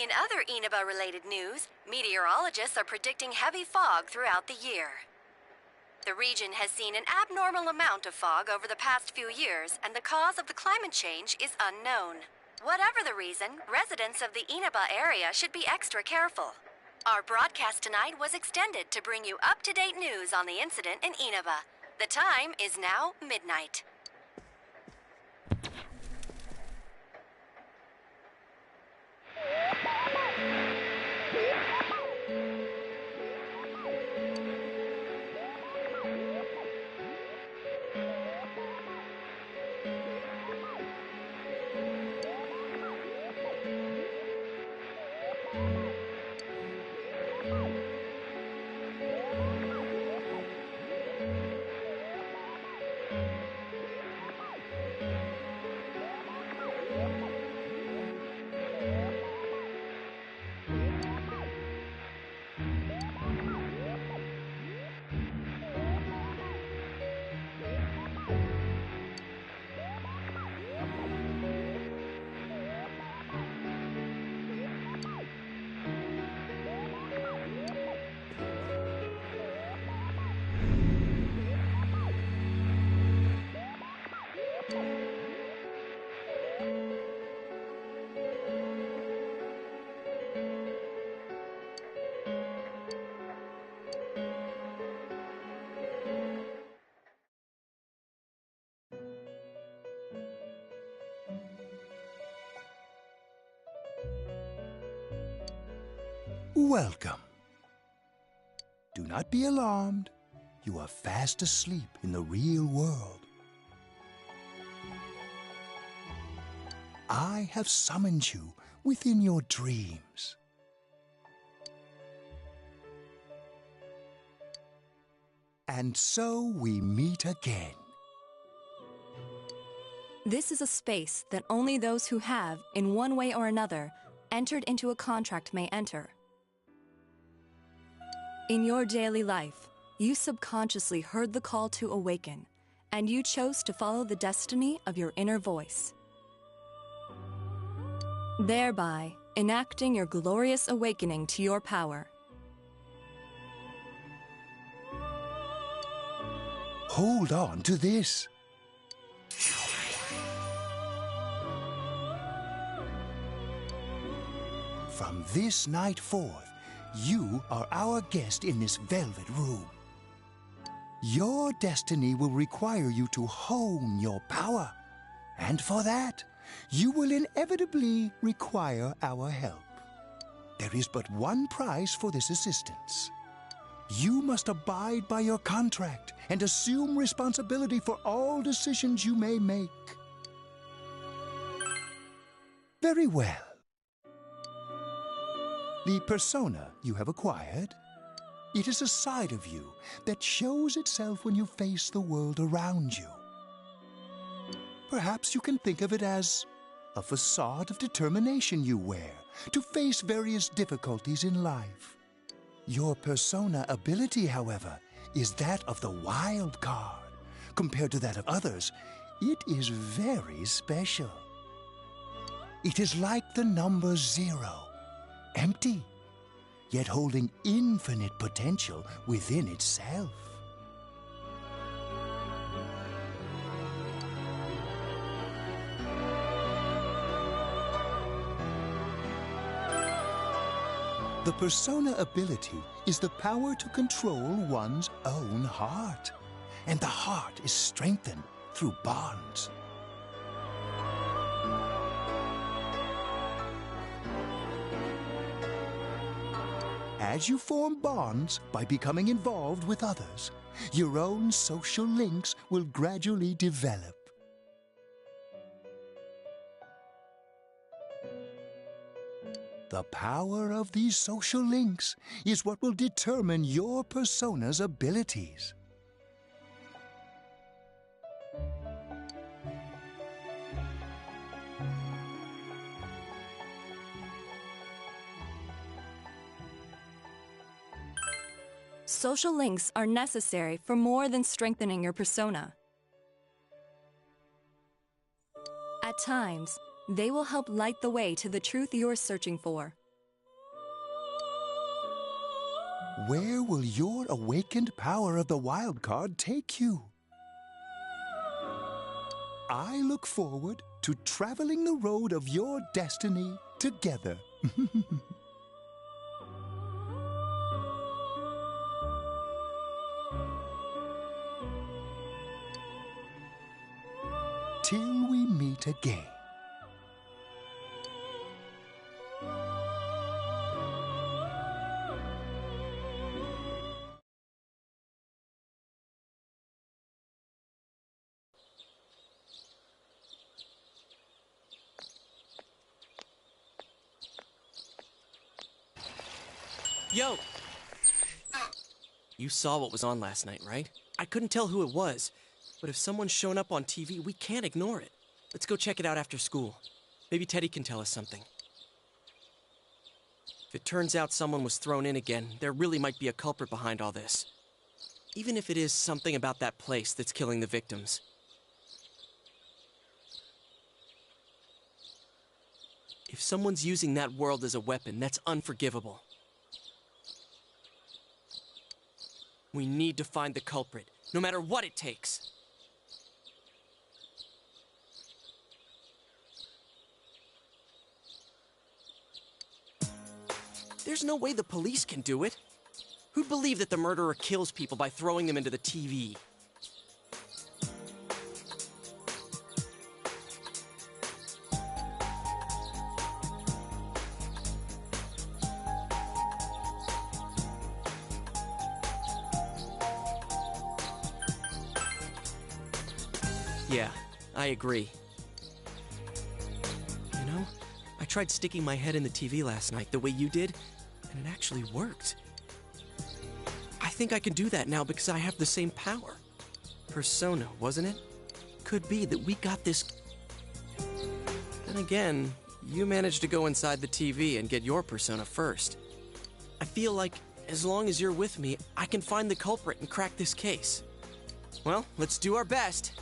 In other Inaba-related news, meteorologists are predicting heavy fog throughout the year. The region has seen an abnormal amount of fog over the past few years, and the cause of the climate change is unknown. Whatever the reason, residents of the Inaba area should be extra careful. Our broadcast tonight was extended to bring you up-to-date news on the incident in Inaba. The time is now midnight. Welcome. Do not be alarmed. You are fast asleep in the real world. I have summoned you within your dreams. And so we meet again. This is a space that only those who have, in one way or another, entered into a contract may enter. In your daily life, you subconsciously heard the call to awaken, and you chose to follow the destiny of your inner voice, thereby enacting your glorious awakening to your power. Hold on to this. From this night forth, you are our guest in this velvet room. Your destiny will require you to hone your power, and for that, you will inevitably require our help. There is but one price for this assistance. You must abide by your contract and assume responsibility for all decisions you may make. Very well. The persona you have acquired, it is a side of you that shows itself when you face the world around you. Perhaps you can think of it as a facade of determination you wear to face various difficulties in life. Your persona ability, however, is that of the wild card. Compared to that of others, it is very special. It is like the number 0. Empty, yet holding infinite potential within itself. The persona ability is the power to control one's own heart, and the heart is strengthened through bonds. As you form bonds by becoming involved with others, your own social links will gradually develop. The power of these social links is what will determine your persona's abilities. Social links are necessary for more than strengthening your persona. At times, they will help light the way to the truth you're searching for, Where will your awakened power of the wild card take you? I look forward to traveling the road of your destiny together. Till we meet again. Yo! You saw what was on last night, right? I couldn't tell who it was, but if someone's shown up on TV, we can't ignore it. Let's go check it out after school. Maybe Teddy can tell us something. If it turns out someone was thrown in again, there really might be a culprit behind all this. Even if it is something about that place that's killing the victims. If someone's using that world as a weapon, that's unforgivable. We need to find the culprit, no matter what it takes. There's no way the police can do it. Who'd believe that the murderer kills people by throwing them into the TV? Yeah, I agree. You know, I tried sticking my head in the TV last night the way you did, and it actually worked. I think I can do that now because I have the same power. Persona, wasn't it? Could be that we got this. Then again, you managed to go inside the TV and get your persona first. I feel like as long as you're with me, I can find the culprit and crack this case. Well, let's do our best.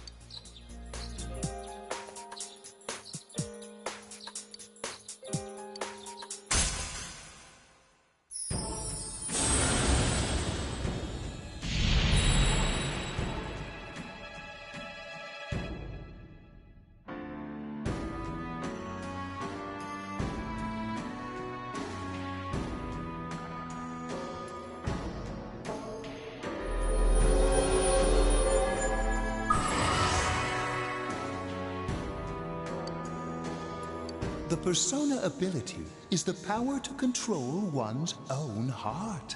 The persona ability is the power to control one's own heart.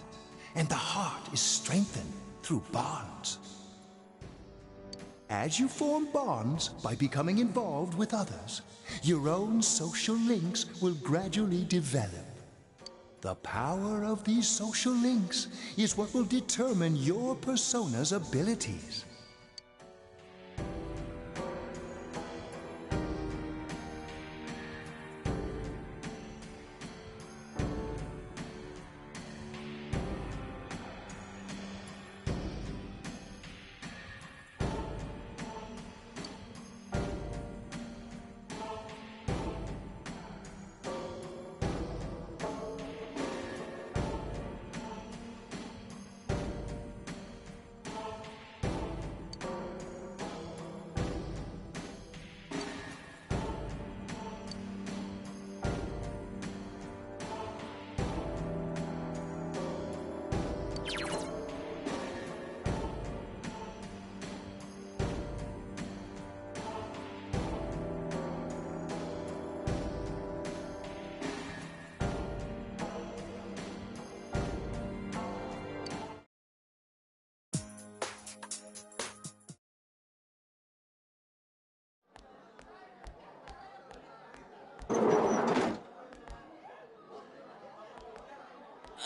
And the heart is strengthened through bonds. As you form bonds by becoming involved with others, your own social links will gradually develop. The power of these social links is what will determine your persona's abilities.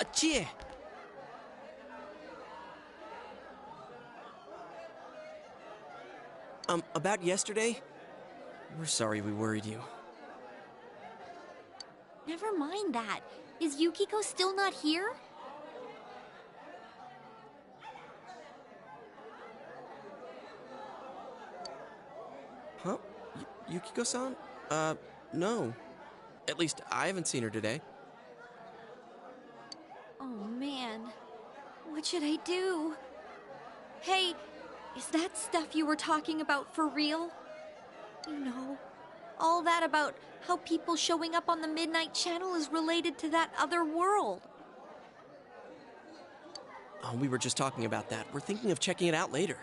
Achie! About yesterday? We're sorry we worried you. Never mind that. Is Yukiko still not here? Huh? Yukiko-san? No. At least I haven't seen her today. Oh man. What should I do? Hey, is that stuff you were talking about for real? You know, all that about how people showing up on the Midnight Channel is related to that other world. Oh, we were just talking about that. We're thinking of checking it out later.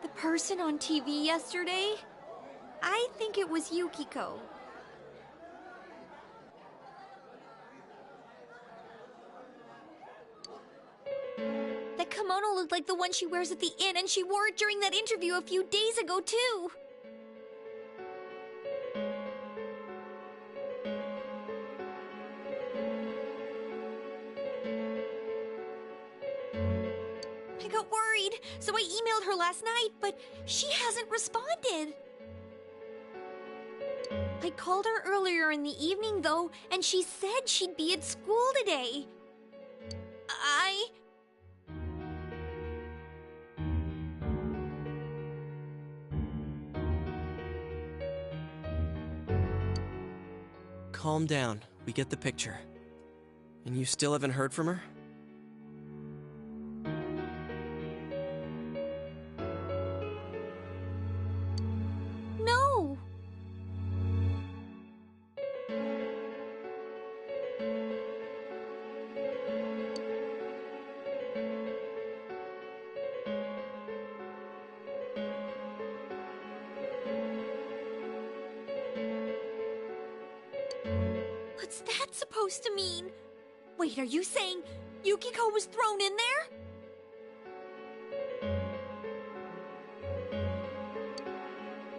The person on TV yesterday? I think it was Yukiko. That kimono looked like the one she wears at the inn, and she wore it during that interview a few days ago, too. I got worried, so I emailed her last night, but she hasn't responded. I called her earlier in the evening, though, and she said she'd be at school today. Calm down. We get the picture. And you still haven't heard from her? No. What's that supposed to mean? Wait, are you saying Yukiko was thrown in there?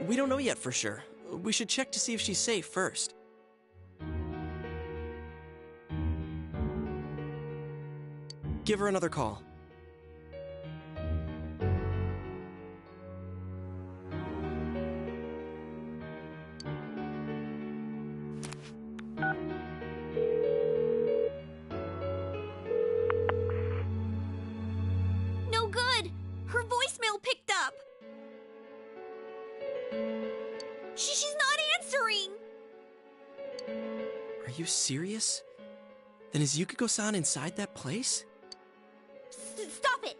We don't know yet for sure. We should check to see if she's safe first. Give her another call. No good. Her voicemail picked up. She's not answering. Are you serious? Then is Yukiko-san inside that place? Stop it!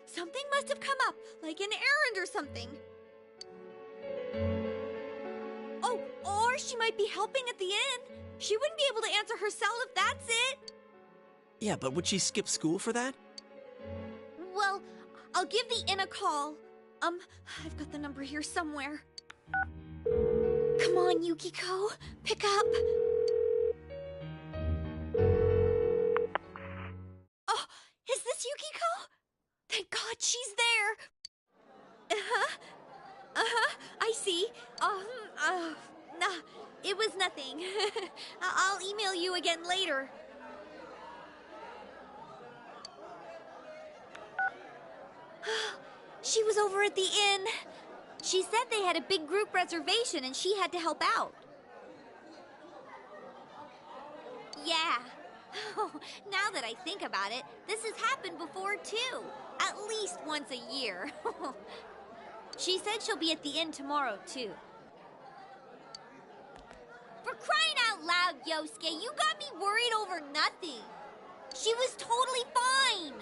Something must have come up, like an errand or something. Oh, or she might be helping at the inn. She wouldn't be able to answer her cell if that's it. Yeah, but would she skip school for that? Well, I'll give the inn a call. I've got the number here somewhere. Come on, Yukiko. Pick up. Oh, is this Yukiko? Thank God she's there. I see. Nah, it was nothing. I'll email you again later. She was over at the inn. She said they had a big group reservation and she had to help out. Yeah. Now that I think about it, this has happened before too. At least once a year. She said she'll be at the inn tomorrow too. For crying out loud, Yosuke, you got me worried over nothing. She was totally fine.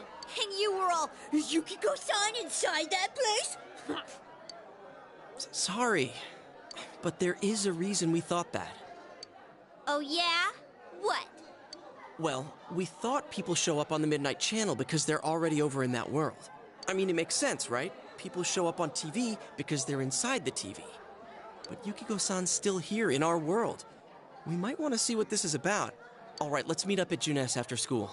And you were all, is Yukiko-san inside that place? Sorry, but there is a reason we thought that. Oh yeah? What? Well, we thought people show up on the Midnight Channel because they're already over in that world. I mean, it makes sense, right? People show up on TV because they're inside the TV. But Yukiko-san's still here in our world. We might want to see what this is about. All right, let's meet up at Junes after school.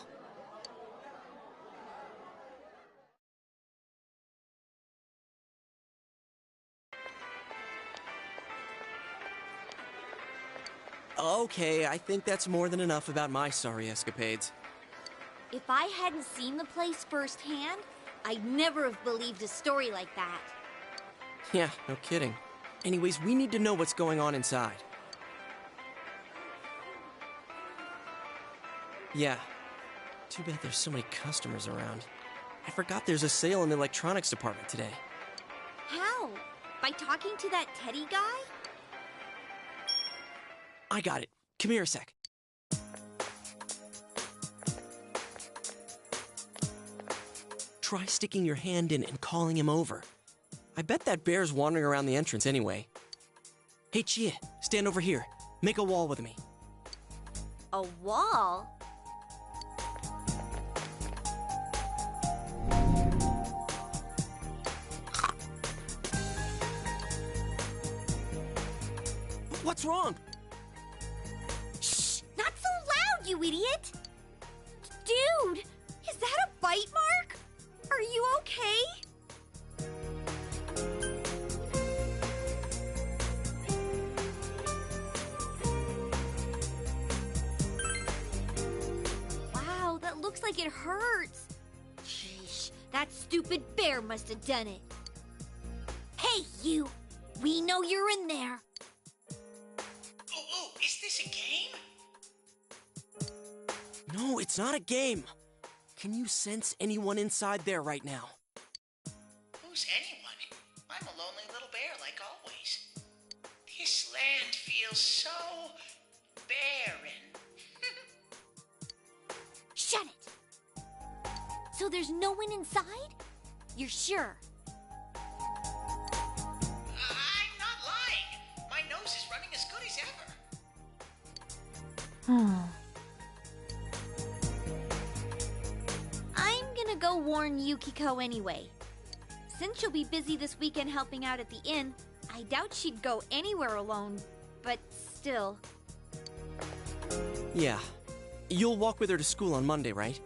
Okay, I think that's more than enough about my sorry escapades. If I hadn't seen the place firsthand, I'd never have believed a story like that. Yeah, no kidding. Anyways, we need to know what's going on inside. Yeah. Too bad there's so many customers around. I forgot there's a sale in the electronics department today. How? By talking to that Teddy guy? I got it. Come here a sec. try sticking your hand in and calling him over. I bet that bear's wandering around the entrance anyway. Hey, Chia, stand over here. Make a wall with me. A wall? What's wrong? Shh! Not so loud, you idiot! Dude! Is that a bite mark? Are you okay? Wow, that looks like it hurts. Sheesh, that stupid bear must have done it. Hey, you! We know you're in there. Oh, is this a game? No, it's not a game. Can you sense anyone inside there right now? Who's anyone? I'm a lonely little bear like always. This land feels so barren. Shut it! So there's no one inside? You're sure? I'm not lying. My nose is running as good as ever. I'm gonna go warn Yukiko anyway. Since she'll be busy this weekend helping out at the inn, I doubt she'd go anywhere alone, but still. Yeah. You'll walk with her to school on Monday, right?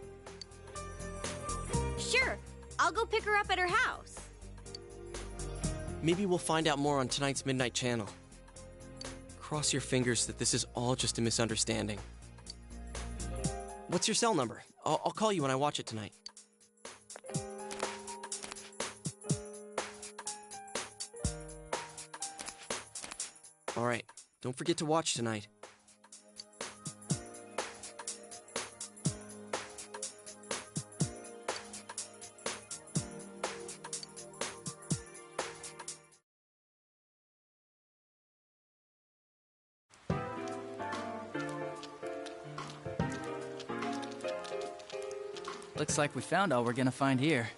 Sure, I'll go pick her up at her house. Maybe we'll find out more on tonight's Midnight Channel. Cross your fingers that this is all just a misunderstanding. What's your cell number? I'll call you when I watch it tonight. All right, don't forget to watch tonight. Looks like we found all we're gonna find here.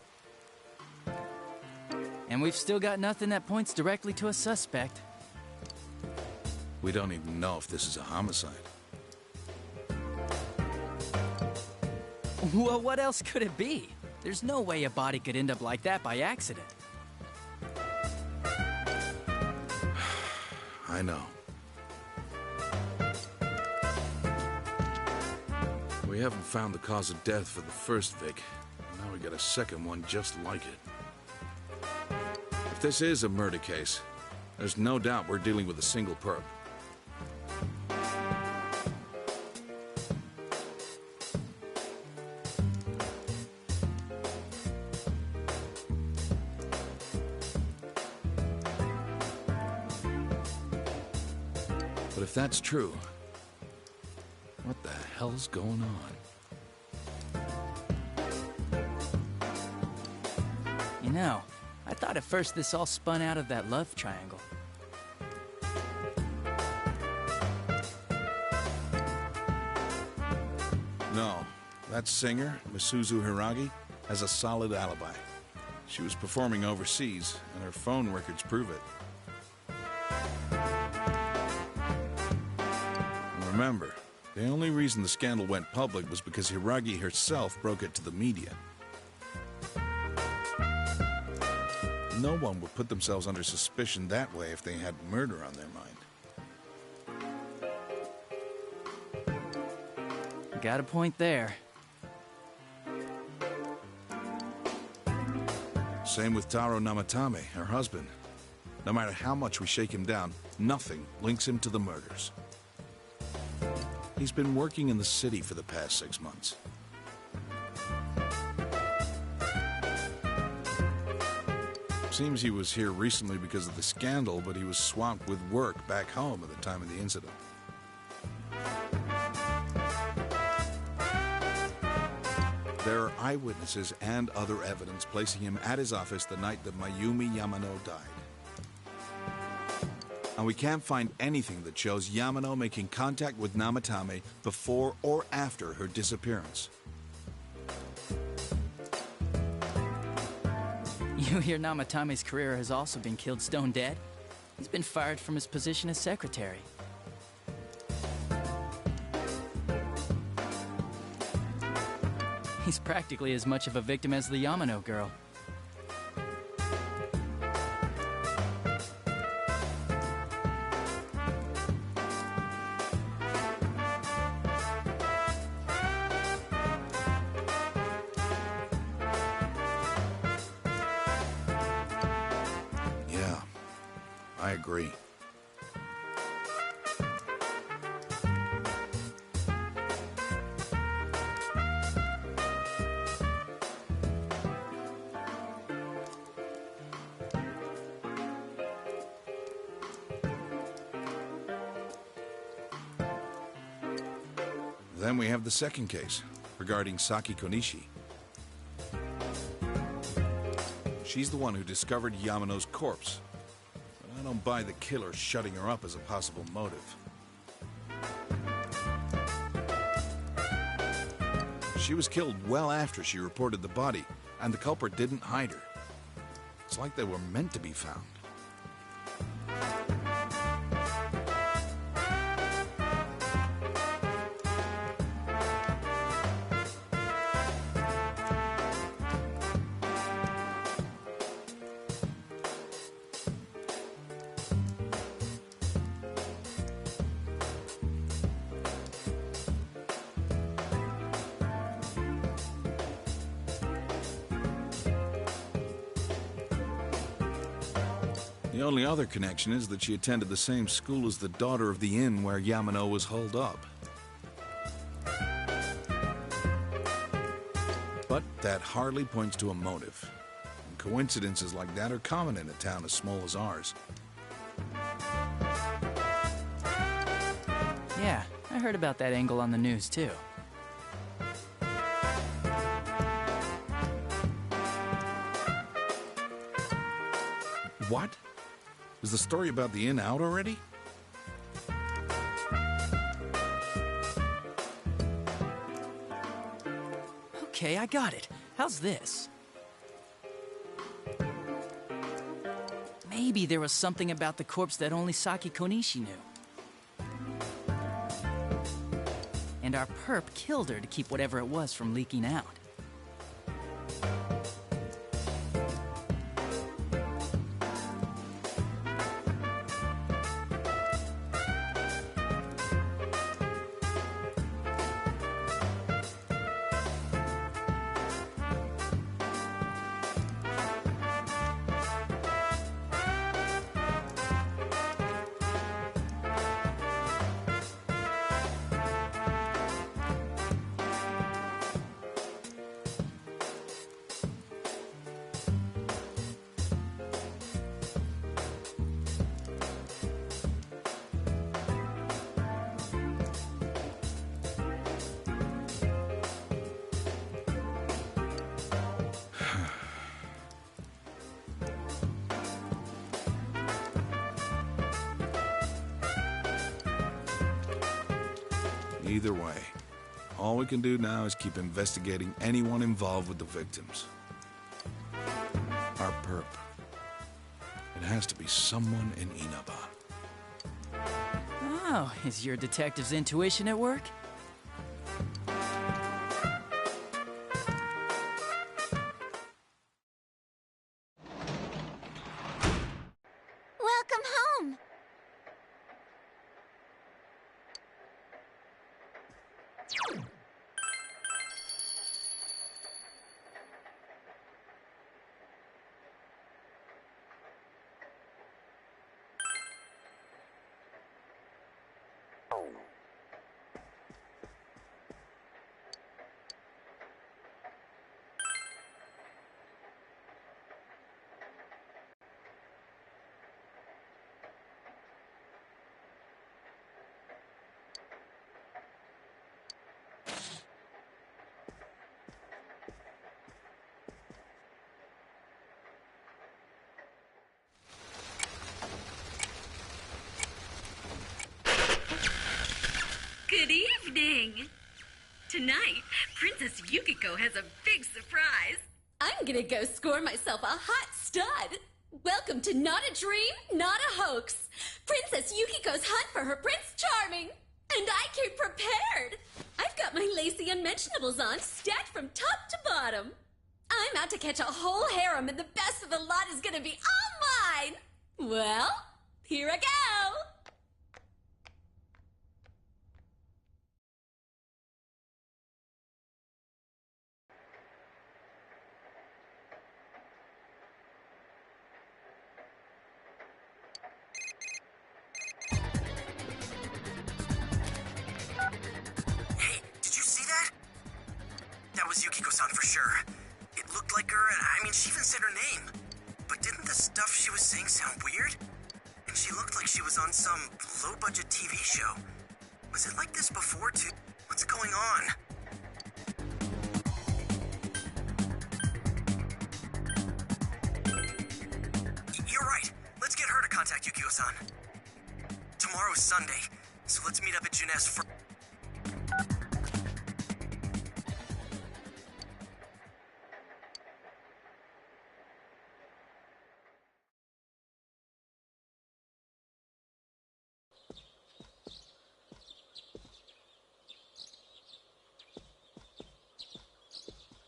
And we've still got nothing that points directly to a suspect. We don't even know if this is a homicide. Well, what else could it be? There's no way a body could end up like that by accident. I know. We haven't found the cause of death for the first Vic. Now we got a second one just like it. If this is a murder case, there's no doubt we're dealing with a single perp. But if that's true, what the hell's going on? You know, I thought at first this all spun out of that love triangle. No, that singer, Misuzu Hiragi, has a solid alibi. She was performing overseas, and her phone records prove it. Remember, the only reason the scandal went public was because Hiragi herself broke it to the media. No one would put themselves under suspicion that way if they had murder on their mind. Got a point there. Same with Taro Namatame, her husband. No matter how much we shake him down, nothing links him to the murders. He's been working in the city for the past 6 months. Seems he was here recently because of the scandal, but he was swamped with work back home at the time of the incident. There are eyewitnesses and other evidence placing him at his office the night that Mayumi Yamano died. And we can't find anything that shows Yamano making contact with Namatame before or after her disappearance. You hear Namatame's career has also been killed stone dead? He's been fired from his position as secretary. He's practically as much of a victim as the Yamano girl. Yeah, I agree. Then we have the second case, regarding Saki Konishi. She's the one who discovered Yamano's corpse, but I don't buy the killer shutting her up as a possible motive. She was killed well after she reported the body, and the culprit didn't hide her. It's like they were meant to be found. The only other connection is that she attended the same school as the daughter of the inn where Yamano was holed up. But that hardly points to a motive. And coincidences like that are common in a town as small as ours. Yeah, I heard about that angle on the news, too. What? Is the story about the inn out already? Okay, I got it. How's this? Maybe there was something about the corpse that only Saki Konishi knew. And our perp killed her to keep whatever it was from leaking out. Either way, all we can do now is keep investigating anyone involved with the victims. Our perp. It has to be someone in Inaba. Oh, is your detective's intuition at work? Welcome home! Good evening! Tonight, Princess Yukiko has a big surprise. A I'm gonna go score myself a hot stud. Welcome to Not a Dream, Not a Hoax. Princess Yukiko's hunt for her Prince Charming. And I came prepared. I've got my lacy unmentionables on, stacked from top to bottom. I'm out to catch a whole harem, and the best of the lot is gonna be all mine. Well, here I go. Hey, did you see that? That was Yukiko-san for sure. It looked like her, and I mean, she even said her name. But didn't the stuff she was saying sound weird? And she looked like she was on some low-budget TV show. Was it like this before, too? What's going on? You're right. Let's get her to contact Yukio-san. Tomorrow's Sunday, so let's meet up at Junes for...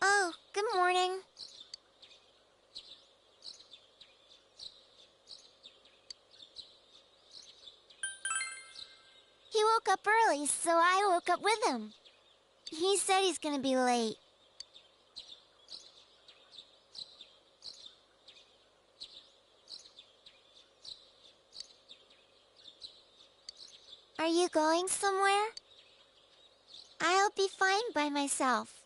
Oh, good morning. He woke up early, so I woke up with him. He said he's gonna be late. Are you going somewhere? I'll be fine by myself.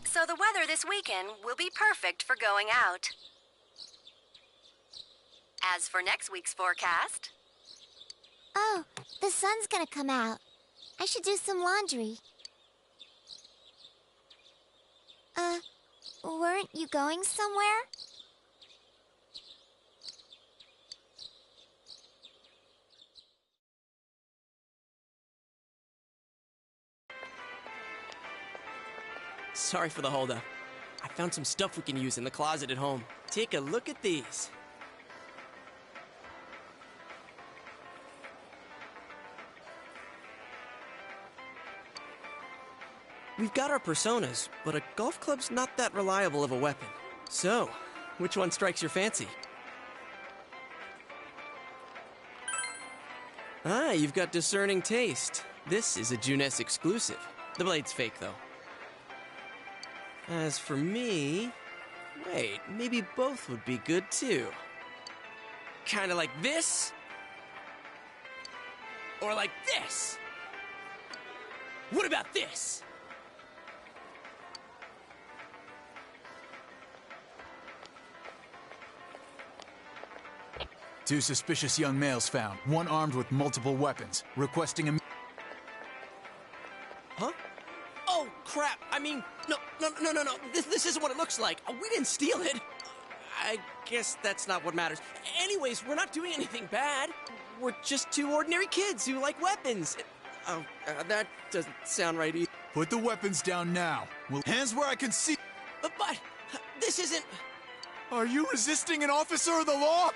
So the weather this weekend will be perfect for going out. As for next week's forecast... Oh, the sun's gonna come out. I should do some laundry. Weren't you going somewhere? Sorry for the holdup. I found some stuff we can use in the closet at home. Take a look at these. We've got our personas, but a golf club's not that reliable of a weapon. So, which one strikes your fancy? Ah, you've got discerning taste. This is a Junes exclusive. The blade's fake, though. As for me... Wait, maybe both would be good, too. Kinda like this? Or like this? What about this? Two suspicious young males found, one armed with multiple weapons, requesting a... Huh? Oh, crap! I mean, no. This isn't what it looks like. We didn't steal it. I guess that's not what matters. Anyways, we're not doing anything bad. We're just two ordinary kids who like weapons. Oh, that doesn't sound right either. Put the weapons down now. Hands where I can see... But this isn't... Are you resisting an officer of the law?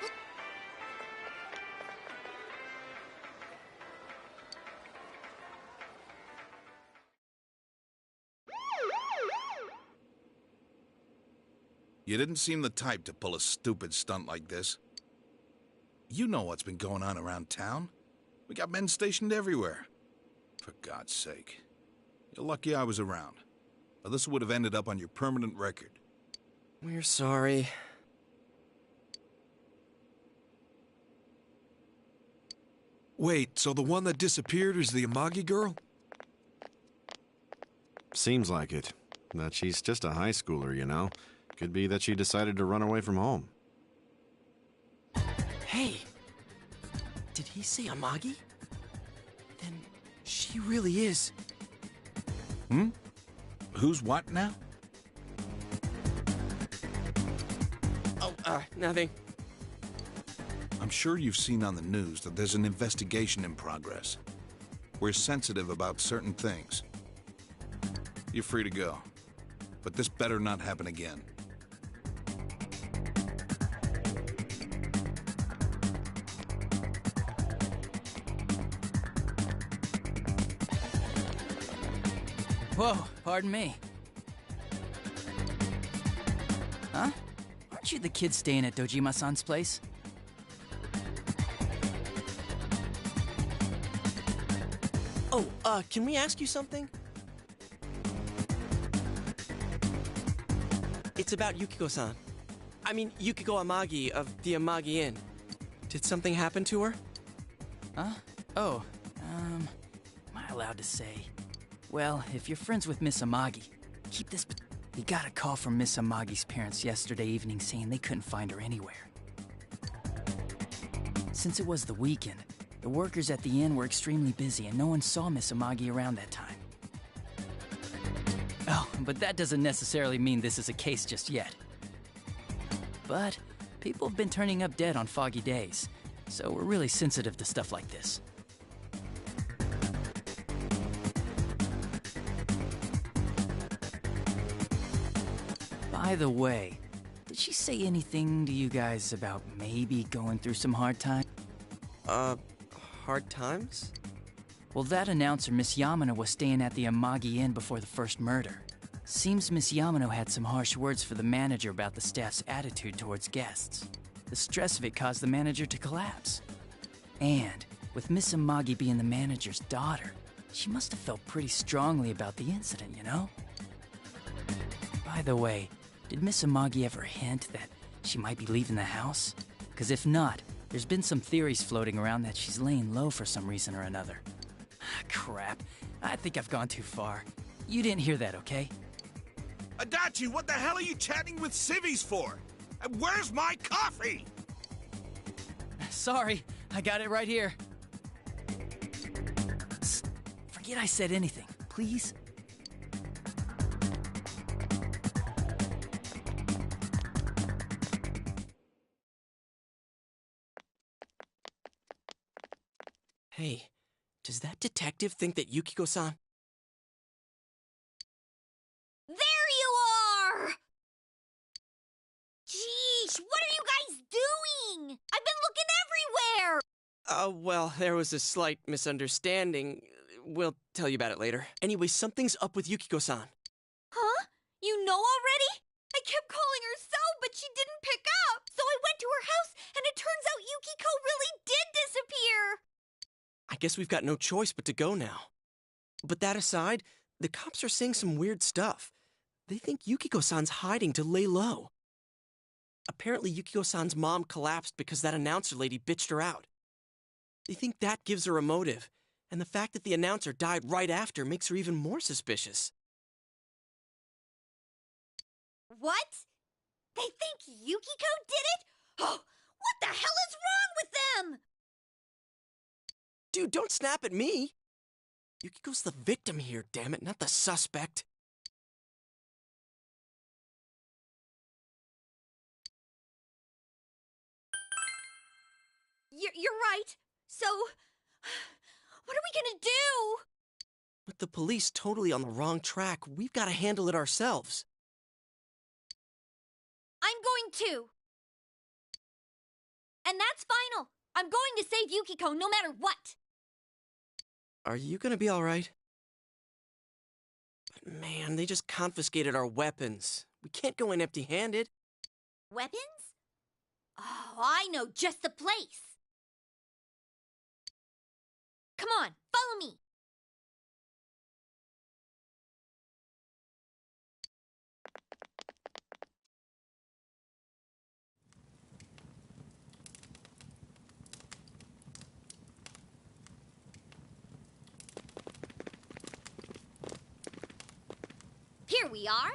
You didn't seem the type to pull a stupid stunt like this. You know what's been going on around town. We got men stationed everywhere. For God's sake. You're lucky I was around. Or this would have ended up on your permanent record. We're sorry. Wait, so the one that disappeared is the Amagi girl? Seems like it. That she's just a high schooler, you know. Could be that she decided to run away from home. Hey! Did he say Amagi? Then she really is. Hmm? Who's what now? Oh, nothing. I'm sure you've seen on the news that there's an investigation in progress. We're sensitive about certain things. You're free to go. but this better not happen again. Whoa, pardon me. Huh? Aren't you the kid staying at Dojima-san's place? Oh, can we ask you something? It's about Yukiko-san. I mean, Yukiko Amagi of the Amagi Inn. Did something happen to her? Huh? Oh, am I allowed to say? Well, if you're friends with Miss Amagi, keep this. We got a call from Miss Amagi's parents yesterday evening saying they couldn't find her anywhere. Since it was the weekend, the workers at the inn were extremely busy and no one saw Miss Amagi around that time. Oh, but that doesn't necessarily mean this is a case just yet. But people have been turning up dead on foggy days, so we're really sensitive to stuff like this. By the way, did she say anything to you guys about maybe going through some hard times? Hard times? Well, that announcer, Miss Yamano, was staying at the Amagi Inn before the first murder. Seems Miss Yamano had some harsh words for the manager about the staff's attitude towards guests. The stress of it caused the manager to collapse. And, with Miss Amagi being the manager's daughter, she must have felt pretty strongly about the incident, you know? By the way, did Miss Amagi ever hint that she might be leaving the house? Because if not, there's been some theories floating around that she's laying low for some reason or another. Crap, I think I've gone too far. You didn't hear that, okay? Adachi, what the hell are you chatting with civvies for? And where's my coffee? Sorry, I got it right here. Forget I said anything, please. Hey, does that detective think that Yukiko-san... There you are! Jeez, what are you guys doing? I've been looking everywhere! Well, there was a slight misunderstanding. We'll tell you about it later. Anyway, something's up with Yukiko-san. Huh? You know already? I kept calling her cell, but she didn't pick up. So I went to her house, and it turns out Yukiko really did disappear. I guess we've got no choice but to go now. But that aside, the cops are saying some weird stuff. They think Yukiko-san's hiding to lay low. Apparently, Yukiko-san's mom collapsed because that announcer lady bitched her out. They think that gives her a motive, and the fact that the announcer died right after makes her even more suspicious. What? They think Yukiko did it? Oh, what the hell is wrong with them? Dude, don't snap at me! Yukiko's the victim here, damn it, not the suspect. You're right. So, what are we gonna do? With the police totally on the wrong track, we've got to handle it ourselves. I'm going to. And that's final. I'm going to save Yukiko no matter what. Are you gonna be alright? But man, they just confiscated our weapons. We can't go in empty-handed. Weapons? Oh, I know just the place. Come on, follow me. Here we are.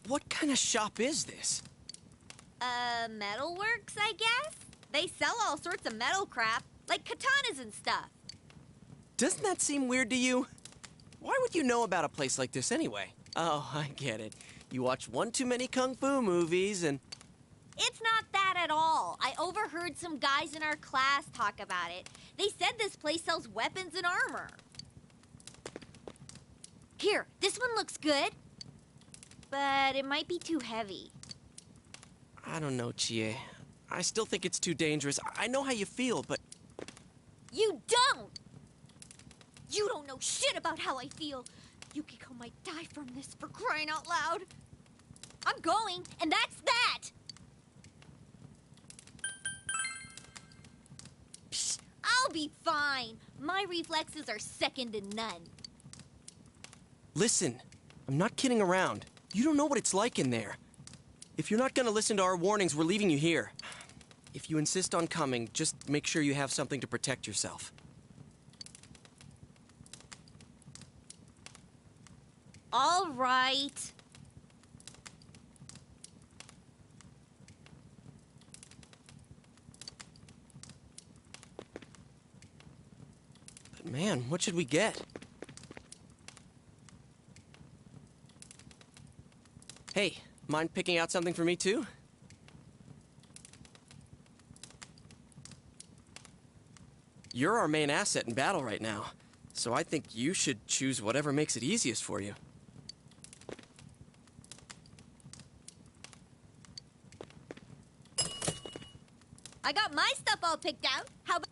What kind of shop is this? Metalworks, I guess? They sell all sorts of metal crap, like katanas and stuff. Doesn't that seem weird to you? Why would you know about a place like this anyway? Oh, I get it. You watch one too many kung fu movies and... It's not that at all. I overheard some guys in our class talk about it. They said this place sells weapons and armor. Here, this one looks good, but it might be too heavy. I don't know, Chie. I still think it's too dangerous. I know how you feel, but... You don't! You don't know shit about how I feel. Yukiko might die from this, for crying out loud. I'm going, and that's that! Psh, I'll be fine. My reflexes are second to none. Listen, I'm not kidding around. You don't know what it's like in there. If you're not gonna listen to our warnings, we're leaving you here. If you insist on coming, just make sure you have something to protect yourself. All right. But man, what should we get? Hey, mind picking out something for me too? You're our main asset in battle right now, so I think you should choose whatever makes it easiest for you. I got my stuff all picked out. How about...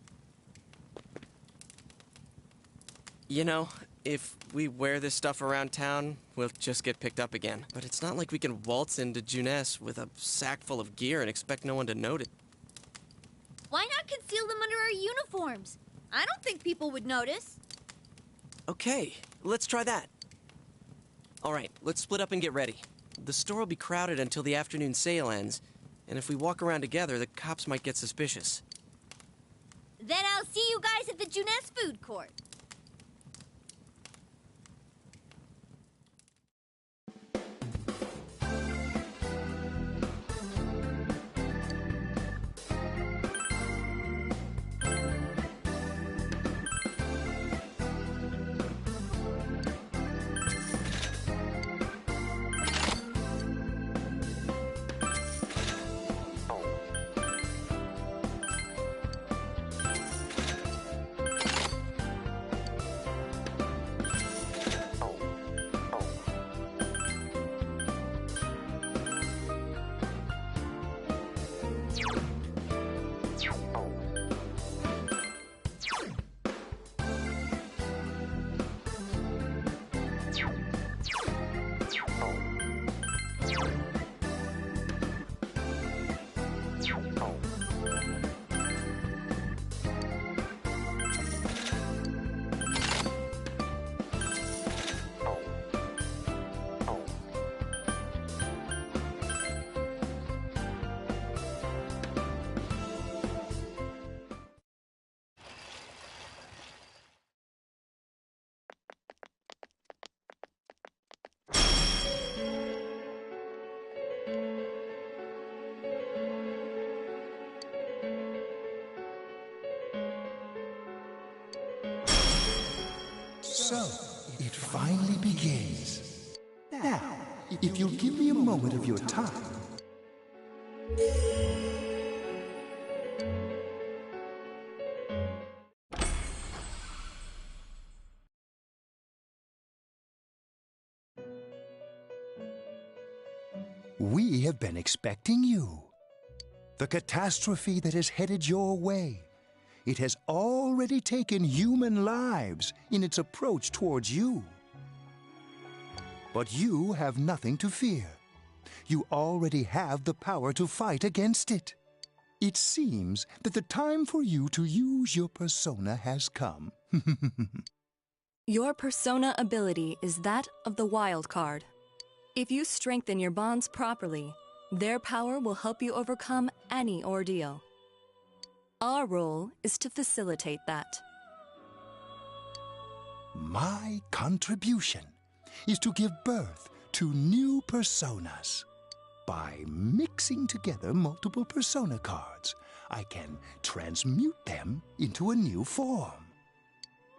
You know, if we wear this stuff around town, we'll just get picked up again. But it's not like we can waltz into Junes with a sack full of gear and expect no one to notice. Why not conceal them under our uniforms? I don't think people would notice. Okay, let's try that. All right, let's split up and get ready. The store will be crowded until the afternoon sale ends, and if we walk around together, the cops might get suspicious. Then I'll see you guys at the Junes food court. So, it finally begins. Now, if you'll give me a moment of your time... We have been expecting you. The catastrophe that is headed your way. It has already taken human lives in its approach towards you. But you have nothing to fear. You already have the power to fight against it. It seems that the time for you to use your persona has come. Your persona ability is that of the wild card. If you strengthen your bonds properly, their power will help you overcome any ordeal. Our role is to facilitate that. My contribution is to give birth to new personas. By mixing together multiple persona cards, I can transmute them into a new form.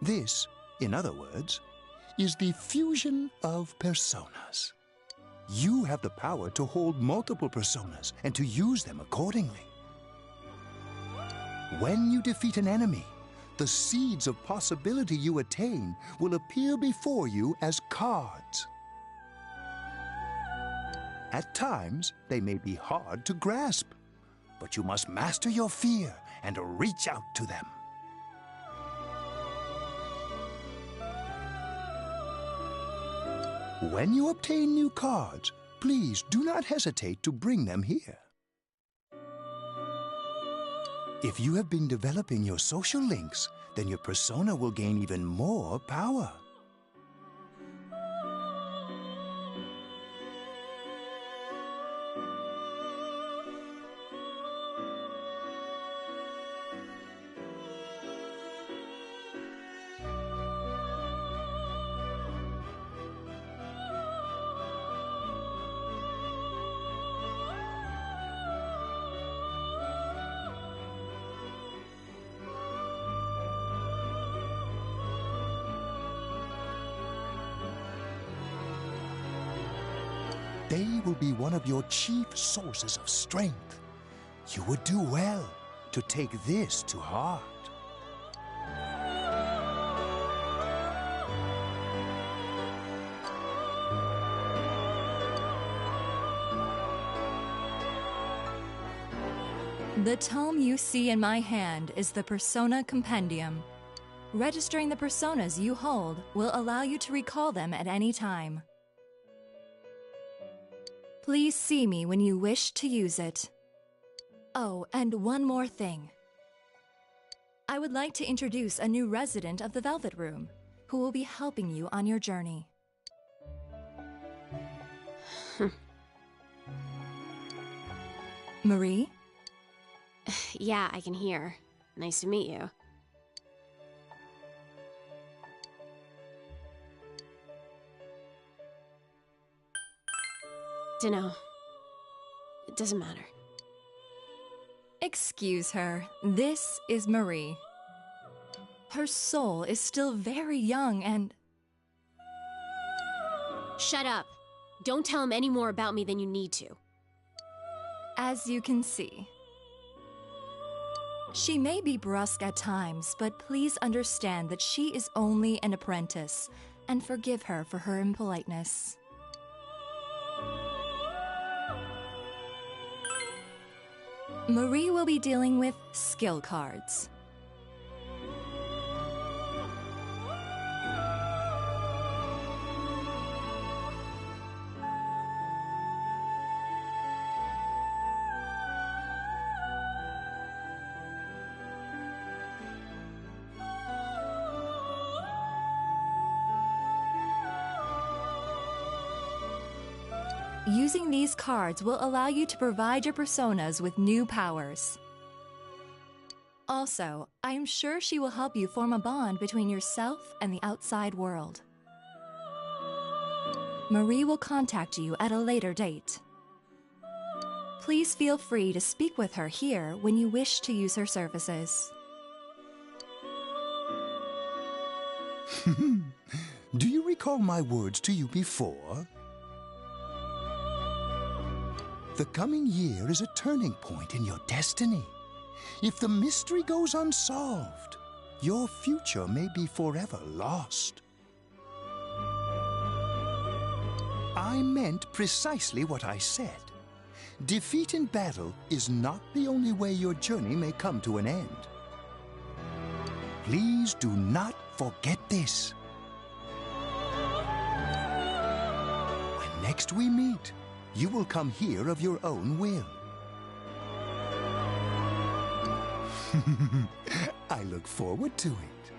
This, in other words, is the fusion of personas. You have the power to hold multiple personas and to use them accordingly. When you defeat an enemy, the seeds of possibility you attain will appear before you as cards. At times, they may be hard to grasp, but you must master your fear and reach out to them. When you obtain new cards, please do not hesitate to bring them here. If you have been developing your social links, then your persona will gain even more power. They will be one of your chief sources of strength. You would do well to take this to heart. The tome you see in my hand is the Persona Compendium. Registering the personas you hold will allow you to recall them at any time. Please see me when you wish to use it. Oh, and one more thing. I would like to introduce a new resident of the Velvet Room, who will be helping you on your journey. Marie? Yeah, I can hear. Nice to meet you. Dunno. It doesn't matter. Excuse her. This is Marie. Her soul is still very young and... Shut up. Don't tell him any more about me than you need to. As you can see. She may be brusque at times, but please understand that she is only an apprentice, and forgive her for her impoliteness. Marie will be dealing with skill cards. Using these cards will allow you to provide your personas with new powers. Also, I am sure she will help you form a bond between yourself and the outside world. Marie will contact you at a later date. Please feel free to speak with her here when you wish to use her services. Do you recall my words to you before? The coming year is a turning point in your destiny. If the mystery goes unsolved, your future may be forever lost. I meant precisely what I said. Defeat in battle is not the only way your journey may come to an end. Please do not forget this. When next we meet, you will come here of your own will. I look forward to it.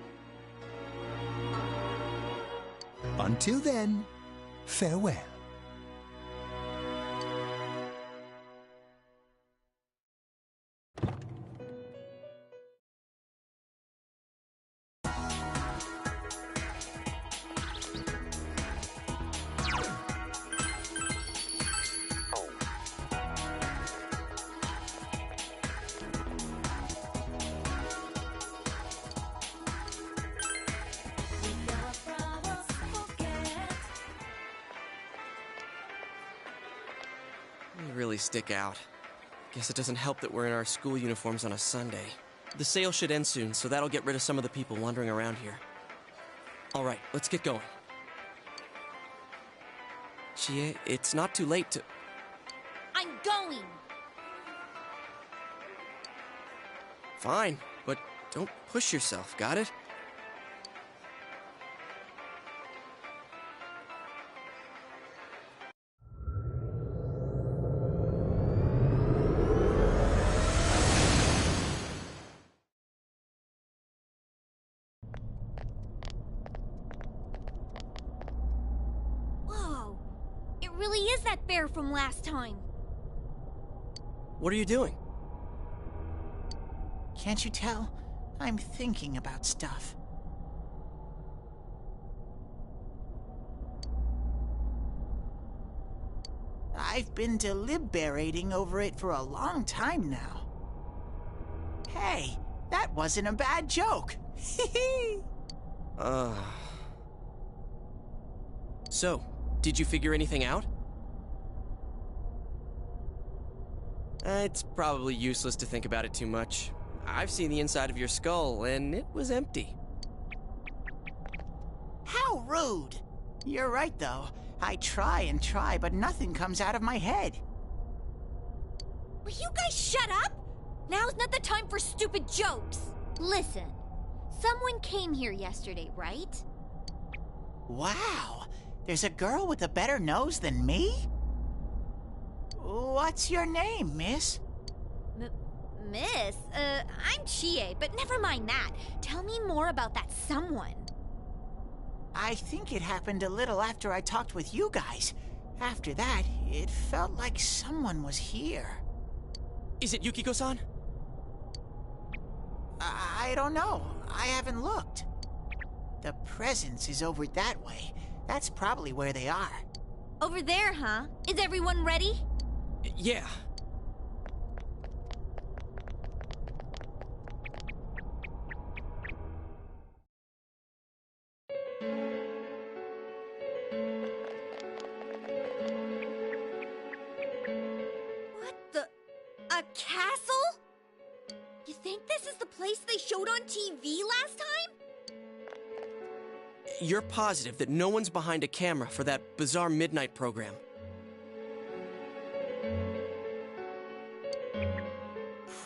Until then, farewell. You really stick out. Guess it doesn't help that we're in our school uniforms on a Sunday. The sale should end soon, so that'll get rid of some of the people wandering around here. All right, let's get going. Chie, it's not too late to... I'm going! Fine, but don't push yourself, got it? Whoa! It really is that bear from last time. What are you doing? Can't you tell? I'm thinking about stuff. I've been deliberating over it for a long time now. Hey, that wasn't a bad joke. So, did you figure anything out? It's probably useless to think about it too much. I've seen the inside of your skull, and it was empty. How rude! You're right, though. I try and try, but nothing comes out of my head. Will you guys shut up? Now's not the time for stupid jokes. Listen, someone came here yesterday, right? Wow, there's a girl with a better nose than me? What's your name, miss? Miss? I'm Chie, but never mind that. Tell me more about that someone. I think it happened a little after I talked with you guys. After that, it felt like someone was here. Is it Yukiko-san? I don't know. I haven't looked. The presence is over that way. That's probably where they are. Over there, huh? Is everyone ready? Yeah. What the? A castle? You think this is the place they showed on TV last time? You're positive that no one's behind a camera for that bizarre midnight program?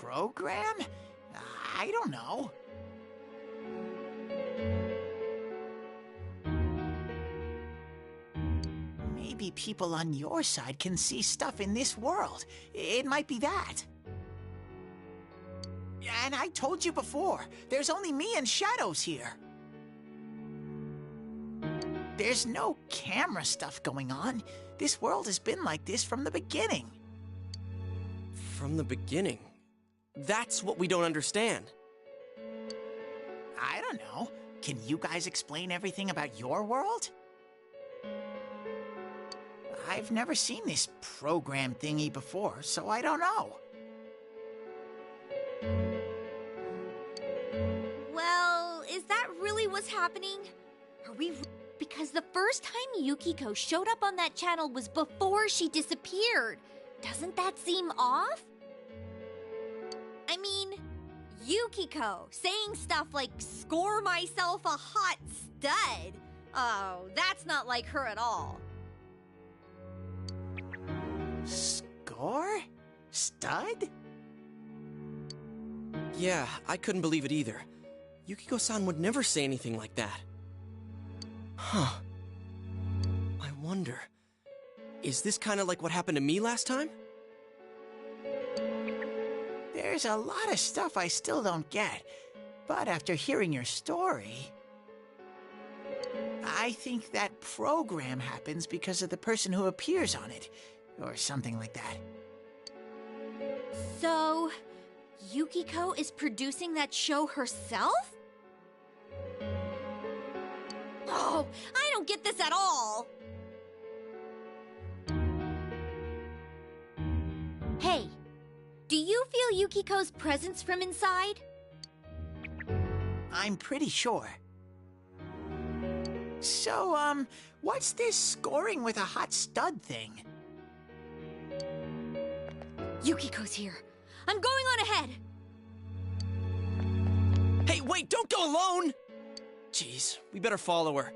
Program? I don't know. Maybe people on your side can see stuff in this world. It might be that. And I told you before, there's only me and Shadows here. There's no camera stuff going on. This world has been like this from the beginning. From the beginning? That's what we don't understand. I don't know. Can you guys explain everything about your world? I've never seen this program thingy before, so I don't know. Well, is that really what's happening? Are we... Because the first time Yukiko showed up on that channel was before she disappeared. Doesn't that seem off? I mean, Yukiko saying stuff like, "Score myself a hot stud." Oh, that's not like her at all. Score? Stud? Yeah, I couldn't believe it either. Yukiko-san would never say anything like that. Huh. I wonder, is this kind of like what happened to me last time? There's a lot of stuff I still don't get, but after hearing your story, I think that program happens because of the person who appears on it, or something like that. So, Yukiko is producing that show herself? Oh, I don't get this at all! Hey, do you feel Yukiko's presence from inside? I'm pretty sure. So, what's this scoring with a hot stud thing? Yukiko's here. I'm going on ahead. wait, don't go alone! Jeez, we better follow her.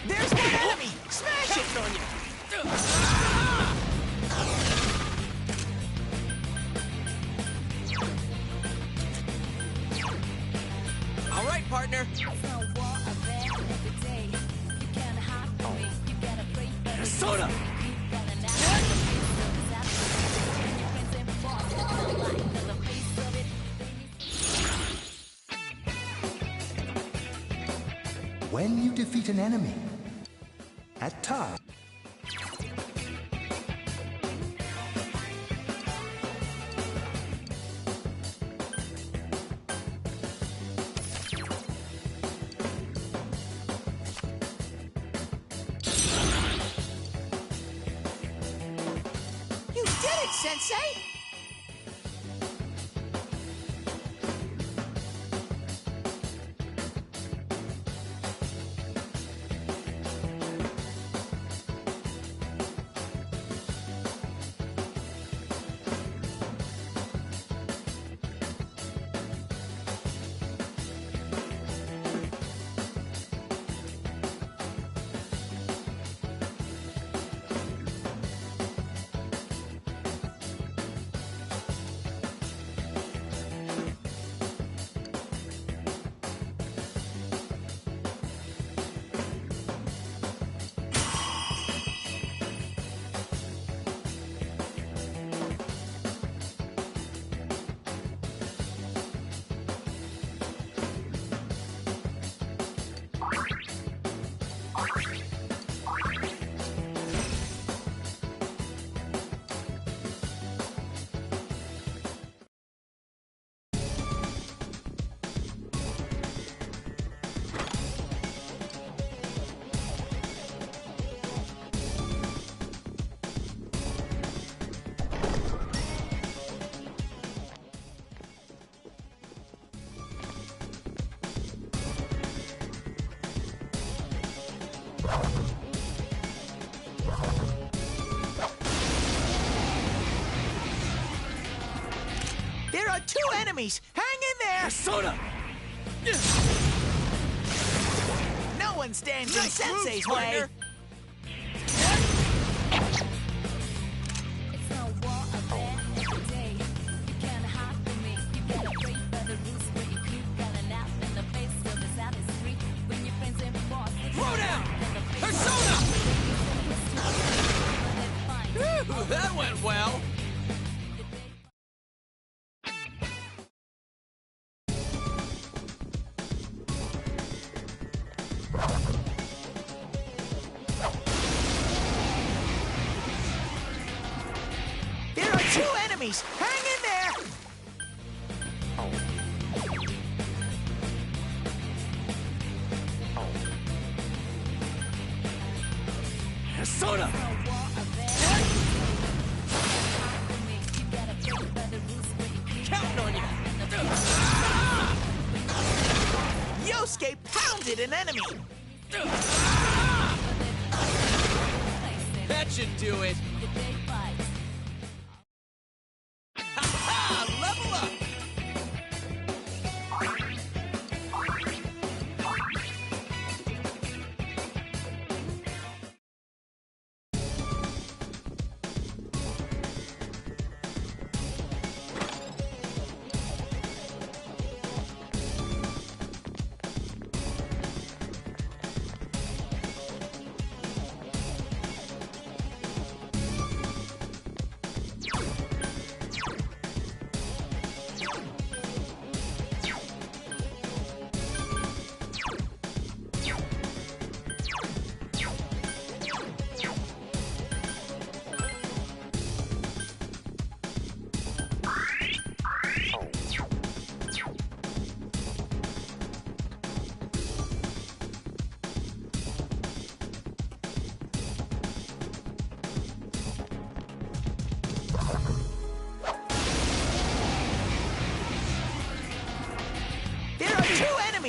There's one enemy! Smash it! On you. All right, partner. Persona! When you defeat an enemy, at times, You did it, Sensei! There are 2 enemies! Hang in there! Persona! No one stands in Nice Sensei's move, way! partner. Throw down! Persona! Ooh, that went well! There are 2 enemies! Hang in there! Persona! Counting on you! Yosuke pounded an enemy! That should do it! Ha-ha! Level up!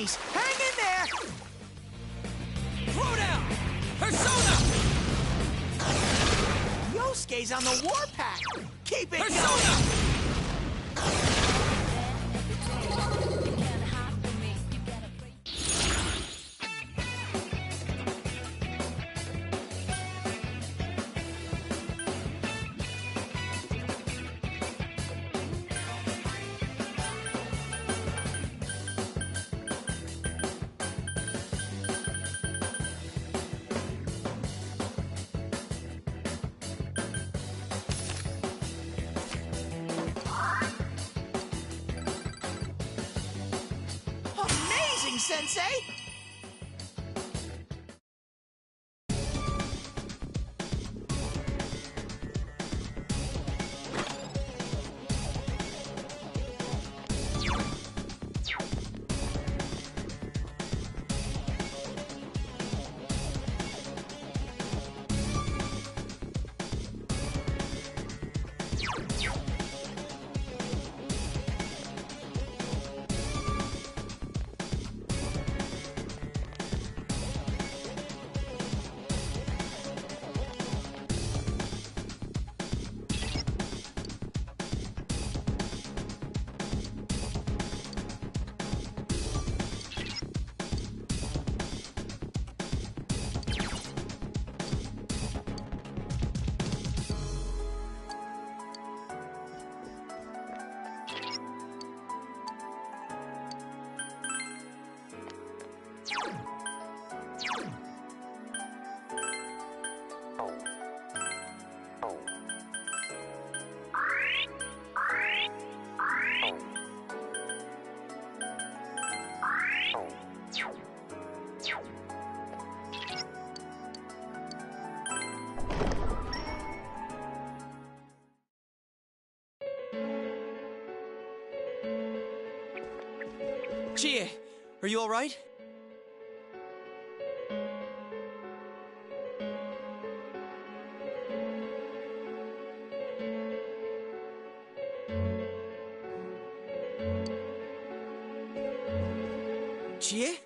enemies! Hang in there! Throw down! Persona! Yosuke's on the warpath! Keep it Persona! Amazing, Sensei! Chie, are you all right? Chie?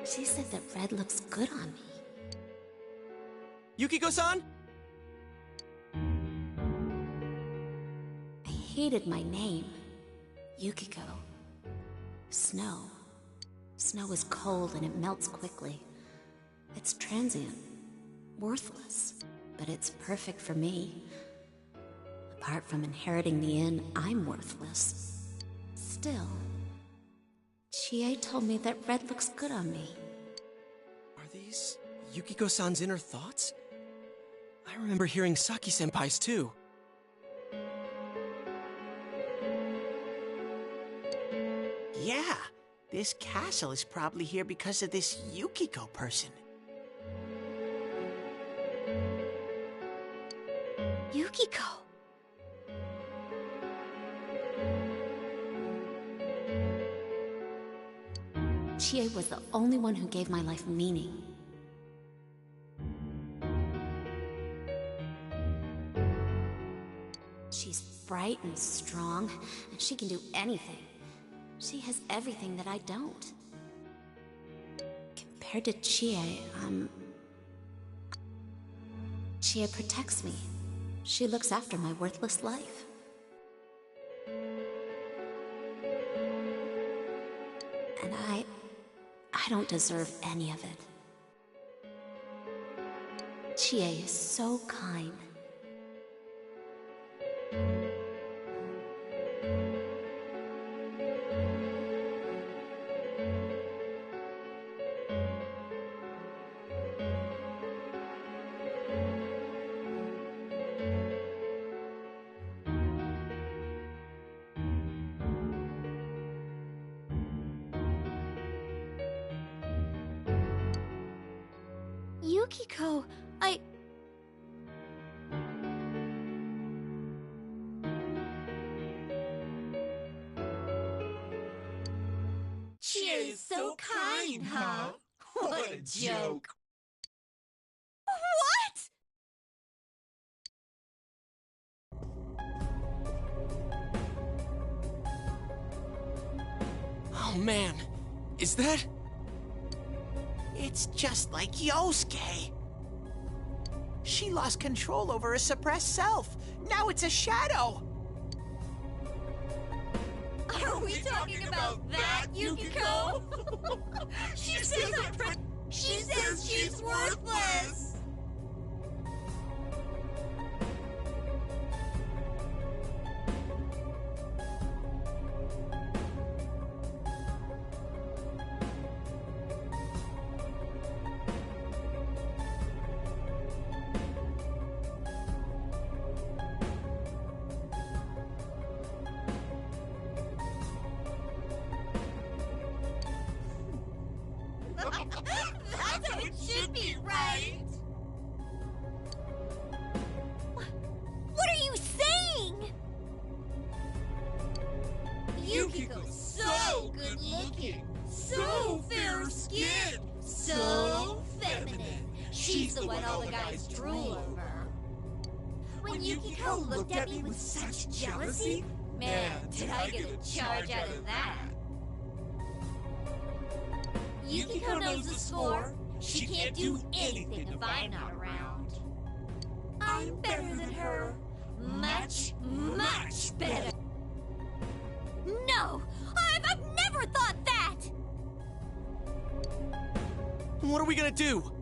She said that red looks good on me. Yukiko-san? I hated my name. Yukiko. Snow. Snow is cold and it melts quickly. It's transient. Worthless. But it's perfect for me. Apart from inheriting the inn, I'm worthless. Still, Chie told me that red looks good on me. Are these Yukiko-san's inner thoughts? I remember hearing Saki-senpai's too. Yeah, this castle is probably here because of this Yukiko person. Yukiko! Chie was the only one who gave my life meaning. She's bright and strong, and she can do anything. She has everything that I don't. Compared to Chie, Chie protects me. She looks after my worthless life. And I don't deserve any of it. Chie is so kind. Yukiko, Chie is so kind, huh? What a joke! What? Oh man, is that? It's just like Yosuke. She lost control over her suppressed self. Now it's a shadow. Are we talking about that, Yukiko? She says she's worthless. That's how it should be, right? What are you saying? Yukiko's so good looking, so fair-skinned, so feminine. She's the one all the guys drool over. When Yukiko looked at me with such jealousy, man, did I get a charge out of that. Yukiko knows the score. She can't do anything if I'm not around. I'm better than her. Much, much better. No! I've never thought that! What are we gonna do?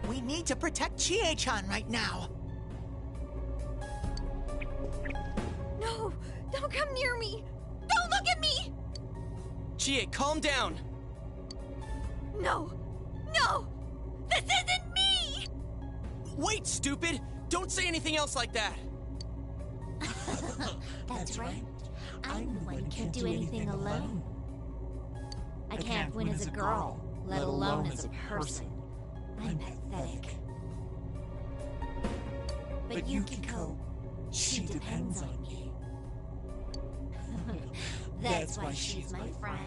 We need to protect Chie-chan right now. No! Don't come near me! Don't look at me! Chie, calm down. No! No! This isn't me! Wait, stupid! Don't say anything else like that! That's right. I'm the one who can't do anything alone. I can't win as a girl, let alone as a person. I'm pathetic. But Yukiko, she depends on me. That's why she's my friend.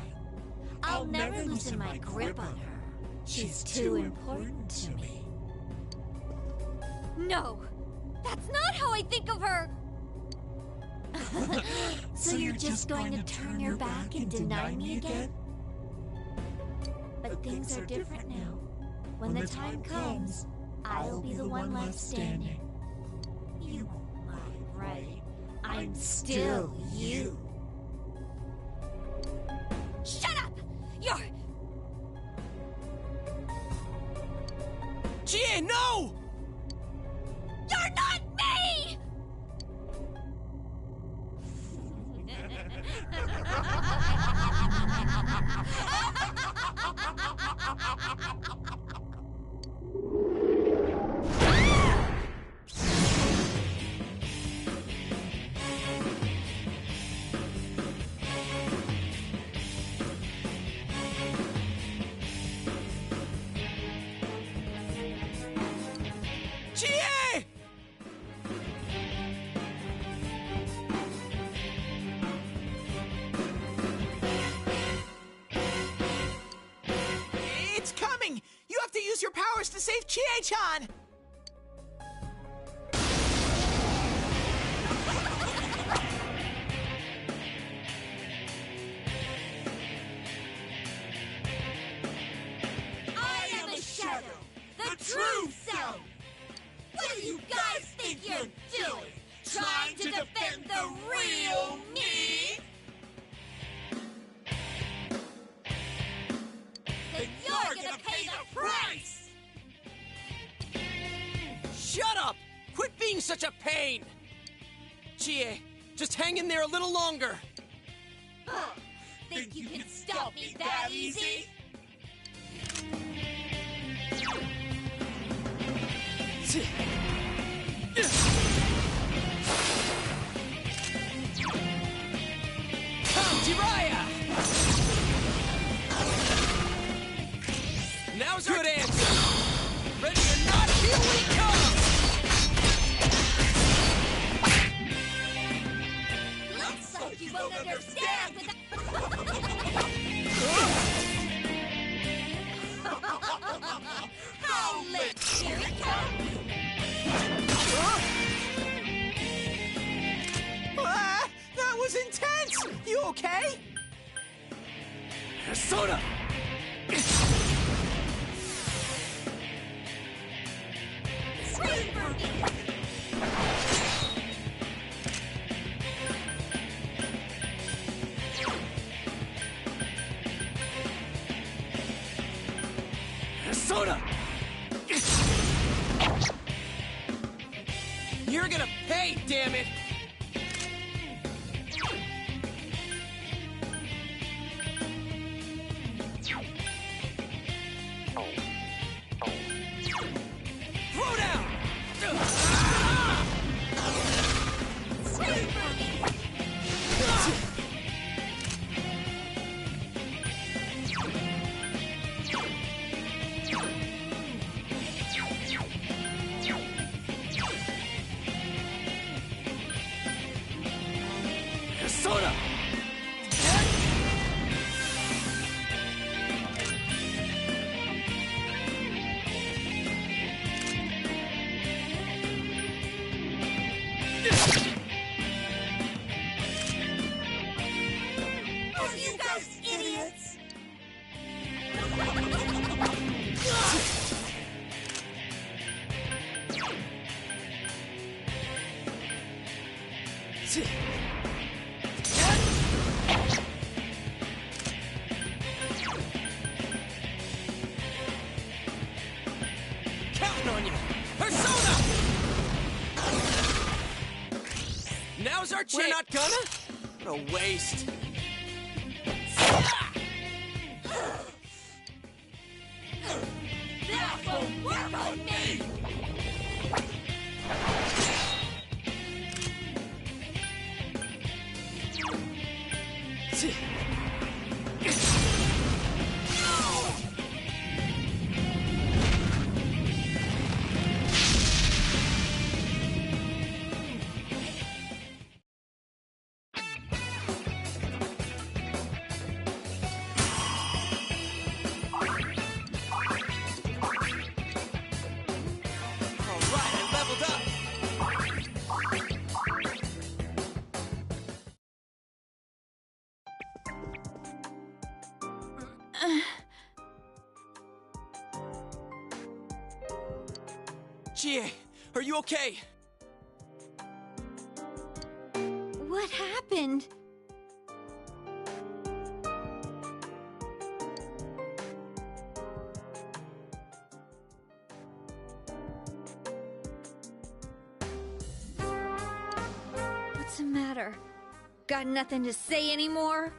I'll never loosen my grip on her. She's too important to me. No! That's not how I think of her! So you're just going to turn your back and deny me again? But things are different now. When the time comes, I'll be the one left standing. You won't mind, right? I'm still you. Shut up! You're... Chie, no! You're not me! Chie! It's coming! You have to use your powers to save Chie-chan! I am a shadow, the true self! What do you guys think you're doing? Trying to defend the real me? Then you're gonna pay the price! Shut up! Quit being such a pain! Chie, just hang in there a little longer. Think you can stop me that easy? Come, Jiraiya! Now's your answer! Ready or not, here we come! Looks like you won't understand without... How lit! Here it comes! That was intense! Persona! Persona! You're gonna pay, damn it! Throw down! Persona! Are you guys idiots? Counting on you! Persona! Now's our chance! We're not gonna? What a waste. That won't work on me! Alright, I leveled up! Chie, are you okay? What happened? What's the matter? Got nothing to say anymore?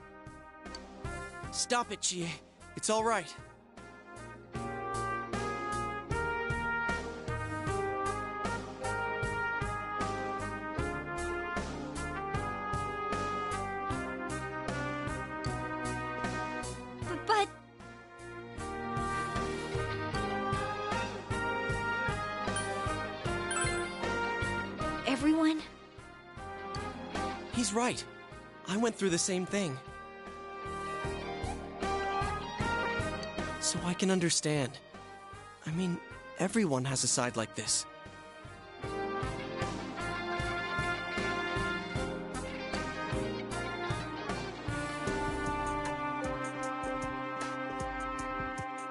Stop it, Chie. It's alright. But everyone? He's right. I went through the same thing. So I can understand. I mean, everyone has a side like this.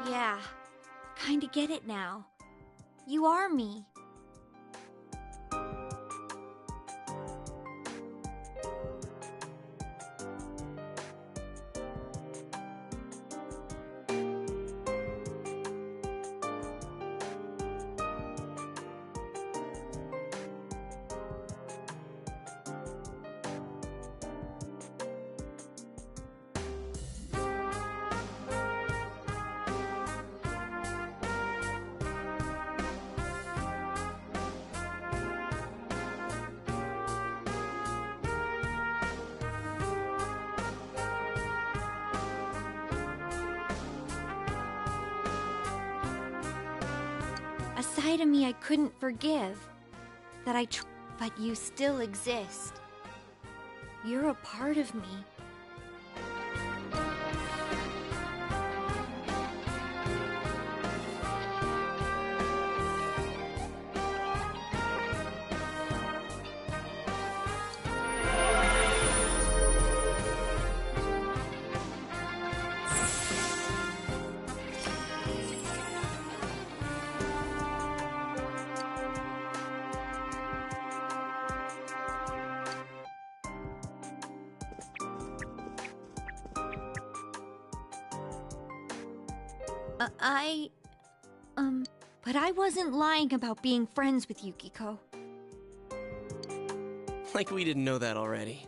Yeah, kinda get it now. You are me. A side of me I couldn't forgive. But you still exist. You're a part of me. But I wasn't lying about being friends with Yukiko. Like we didn't know that already.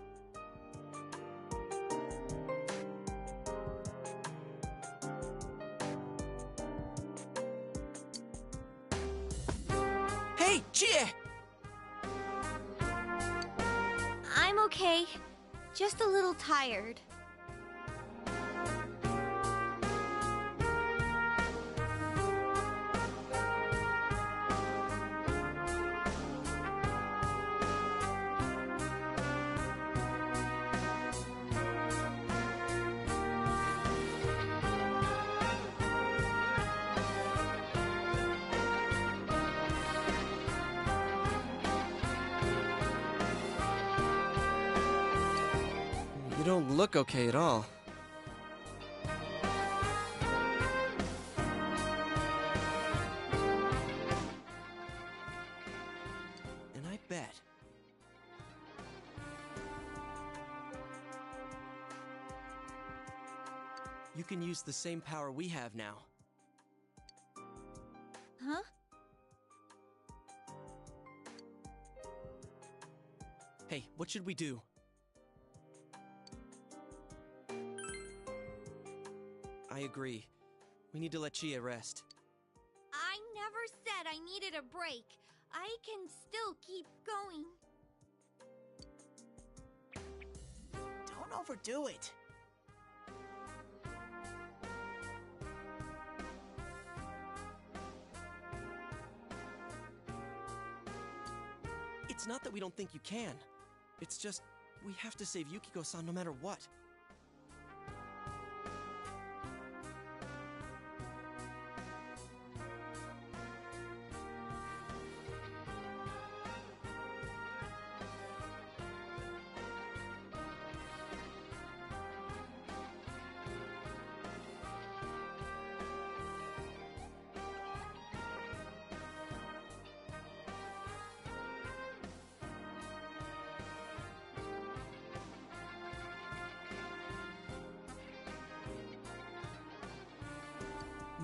Hey, Chie! I'm okay. Just a little tired. You don't look okay at all. And I bet you can use the same power we have now. Huh? Hey, what should we do? I agree. We need to let Chie rest. I never said I needed a break. I can still keep going. Don't overdo it. It's not that we don't think you can. It's just, we have to save Yukiko-san no matter what.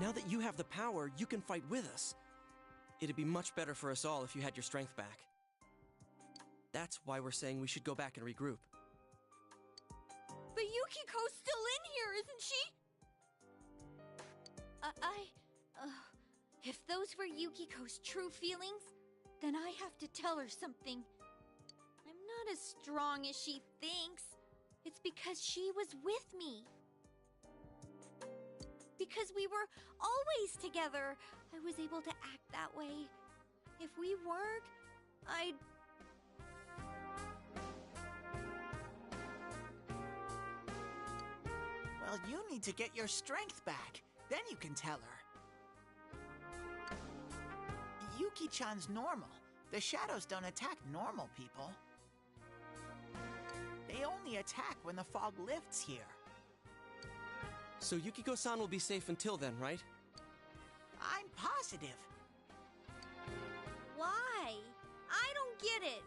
Now that you have the power, you can fight with us. It'd be much better for us all if you had your strength back. That's why we're saying we should go back and regroup. But Yukiko's still in here, isn't she? If those were Yukiko's true feelings, then I have to tell her something. I'm not as strong as she thinks. It's because she was with me. Because we were always together, I was able to act that way. If we weren't, I'd... Well, you need to get your strength back. Then you can tell her. Yuki-chan's normal. The shadows don't attack normal people. They only attack when the fog lifts here. So Yukiko-san will be safe until then, right? I'm positive. Why? I don't get it.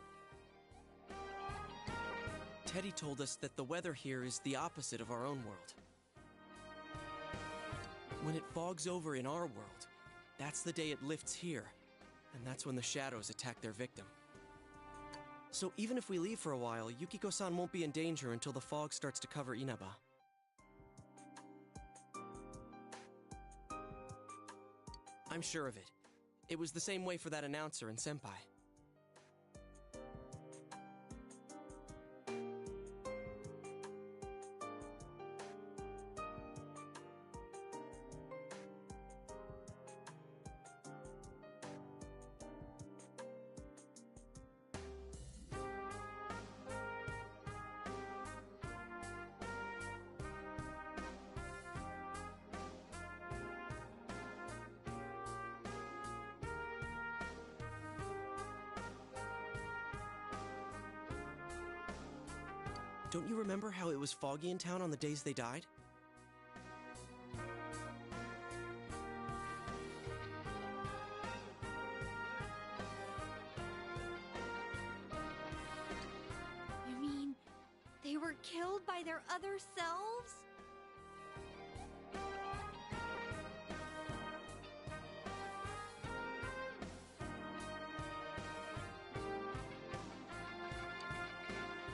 Teddy told us that the weather here is the opposite of our own world. When it fogs over in our world, that's the day it lifts here, and that's when the shadows attack their victim. So even if we leave for a while, Yukiko-san won't be in danger until the fog starts to cover Inaba. I'm sure of it. It was the same way for that announcer and Senpai. Don't you remember how it was foggy in town on the days they died? You mean they were killed by their other selves?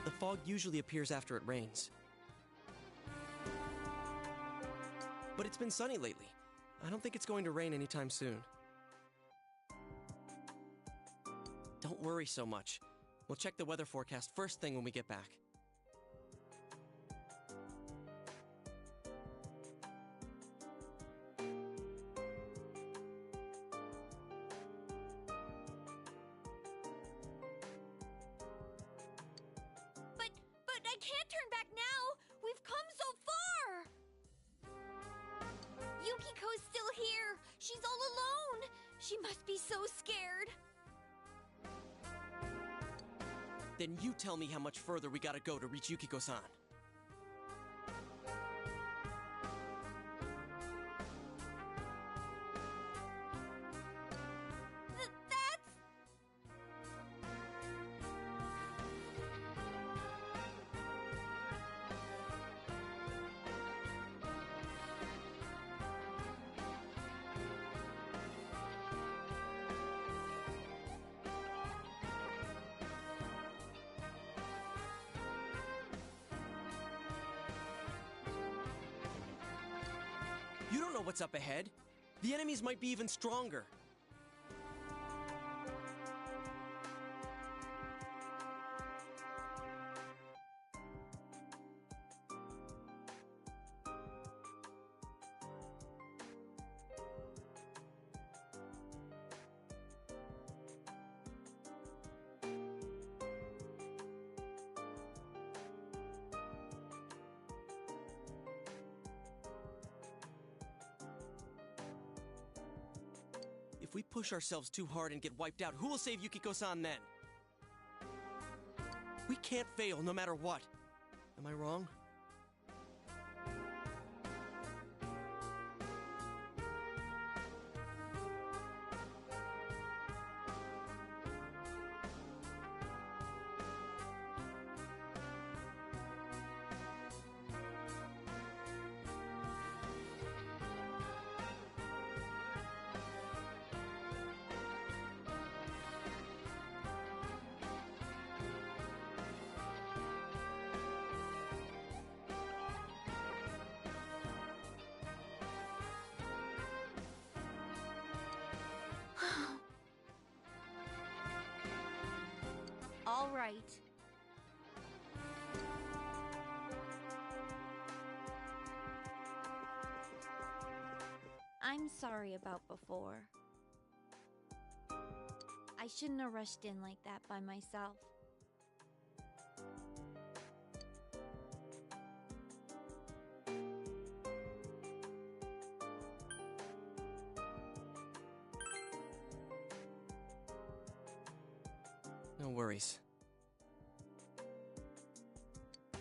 The fog usually appears after it rains. But it's been sunny lately. I don't think it's going to rain anytime soon. Don't worry so much. We'll check the weather forecast first thing when we get back. But I can't turn back now! We've come so far! Yukiko's still here! She's all alone! She must be so scared! Then you tell me how much further we gotta go to reach Yukiko-san. That's... You don't know what's up ahead. The enemies might be even stronger. If we push ourselves too hard and get wiped out, who will save Yukiko-san then? We can't fail no matter what. Am I wrong? All right. I'm sorry about before. I shouldn't have rushed in like that by myself. No worries.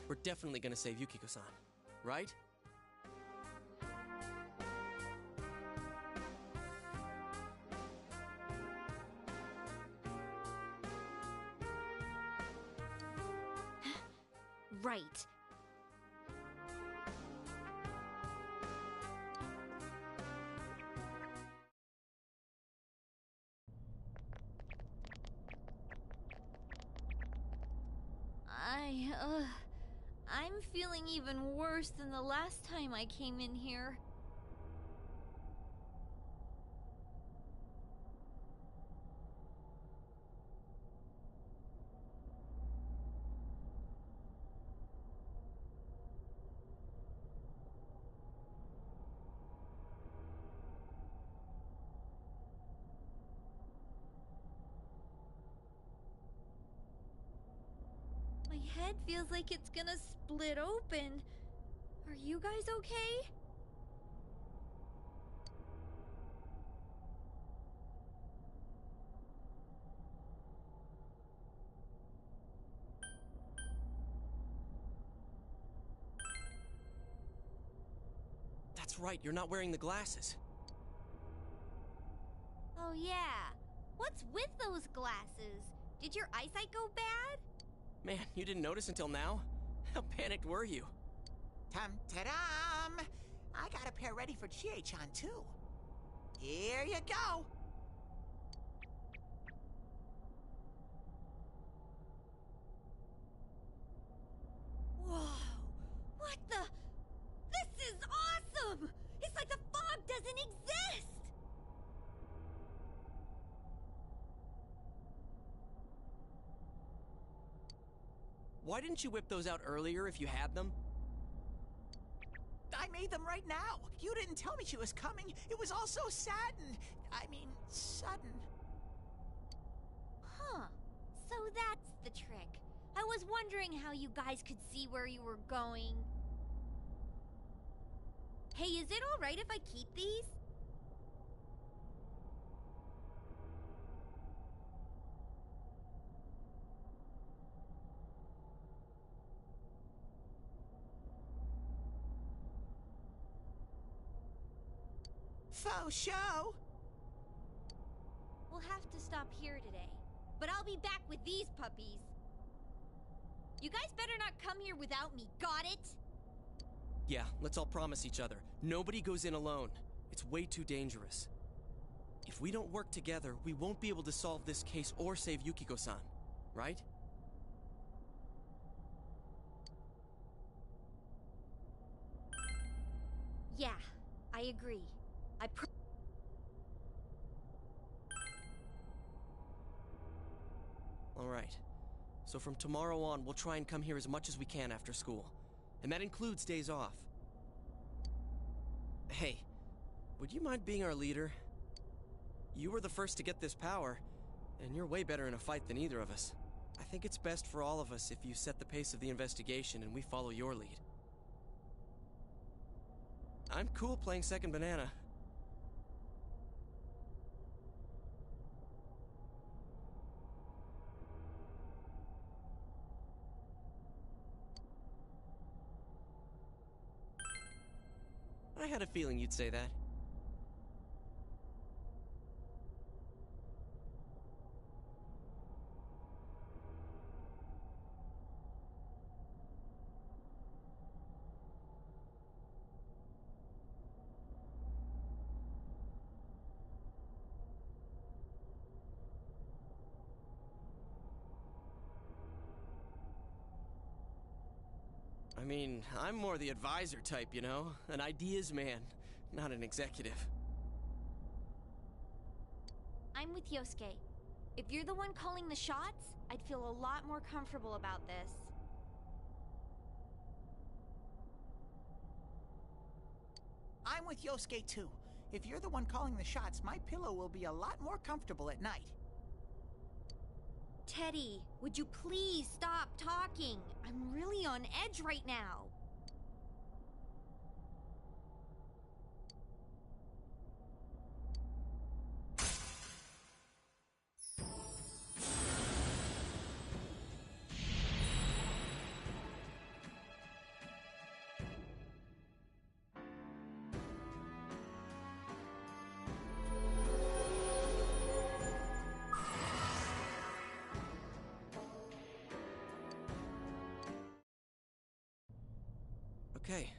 We're definitely gonna save Yukiko-san, right? Right. I'm feeling even worse than the last time I came in here. My head feels like it's gonna split open. Are you guys okay? That's right, you're not wearing the glasses. Oh yeah. What's with those glasses? Did your eyesight go bad? Man, you didn't notice until now? How panicked were you? Tum-ta-dum! I got a pair ready for Chie-chan, too. Here you go! Why didn't you whip those out earlier if you had them? I made them right now. You didn't tell me she was coming. It was all so sudden. Huh. So that's the trick. I was wondering how you guys could see where you were going. Hey, is it alright if I keep these? Faux show. We'll have to stop here today, but I'll be back with these puppies. You guys better not come here without me, got it? Yeah, let's all promise each other. Nobody goes in alone. It's way too dangerous. If we don't work together, we won't be able to solve this case or save Yukiko-san, right? Yeah, I agree. All right. So from tomorrow on, we'll try and come here as much as we can after school. And that includes days off. Hey, would you mind being our leader? You were the first to get this power, and you're way better in a fight than either of us. I think it's best for all of us if you set the pace of the investigation and we follow your lead. I'm cool playing second banana. I had a feeling you'd say that. I mean, I'm more the advisor type, you know? An ideas man, not an executive. I'm with Yosuke. If you're the one calling the shots, I'd feel a lot more comfortable about this. I'm with Yosuke too. If you're the one calling the shots, my pillow will be a lot more comfortable at night. Teddy, would you please stop talking? I'm really on edge right now. Okay.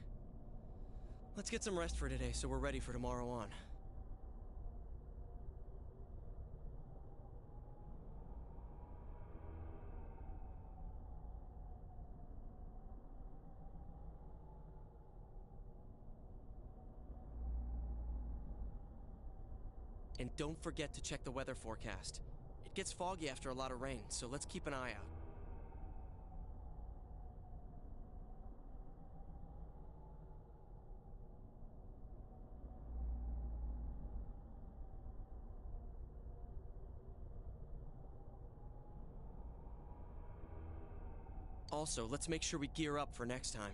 Let's get some rest for today so we're ready for tomorrow on. And don't forget to check the weather forecast. It gets foggy after a lot of rain, so let's keep an eye out. Also, let's make sure we gear up for next time.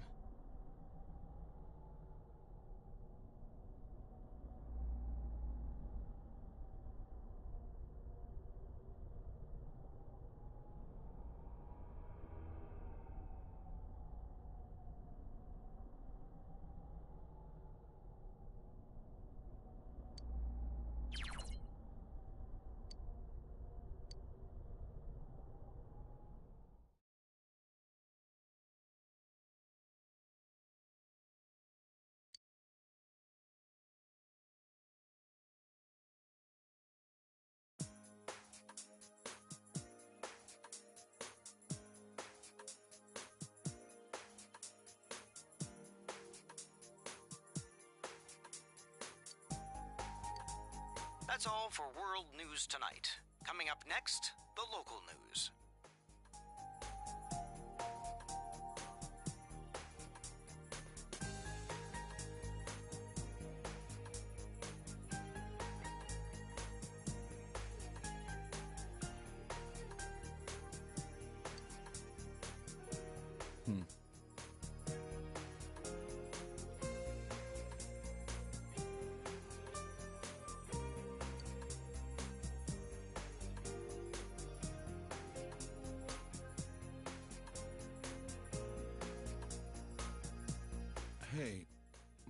That's all for World News Tonight. Coming up next, the local news.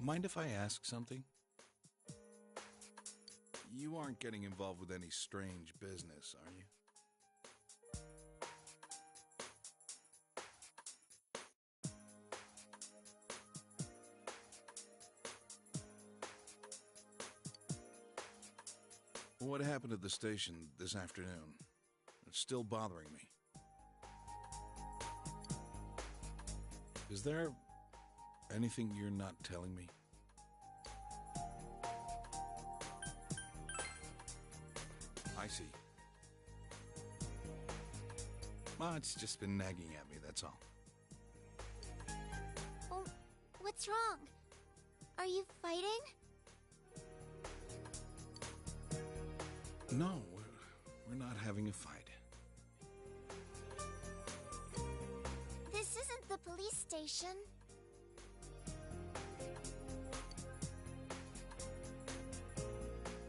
Mind if I ask something? You aren't getting involved with any strange business, are you? What happened at the station this afternoon? It's still bothering me. Is there anything you're not telling me? I see. Well, it's just been nagging at me, that's all. Oh, what's wrong? Are you fighting? No, we're not having a fight. This isn't the police station.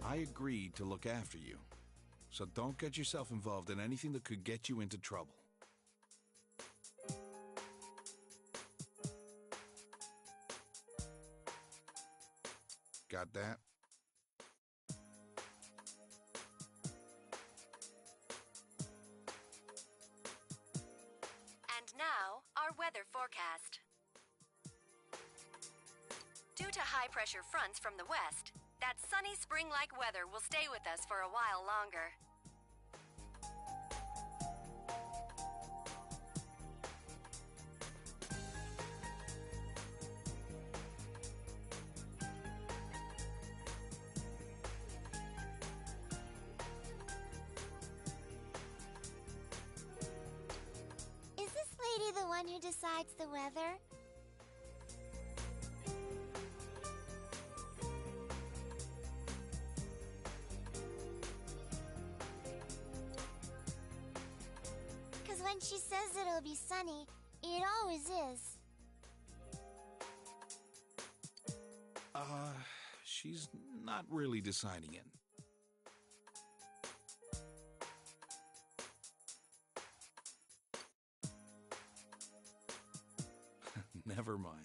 I agreed to look after you, so don't get yourself involved in anything that could get you into trouble. Got that? And now, our weather forecast. Due to high-pressure fronts from the west, that sunny spring-like weather will stay with us for a while longer. Is this lady the one who decides the weather? Because when she says it'll be sunny, it always is. She's not really deciding it. Never mind.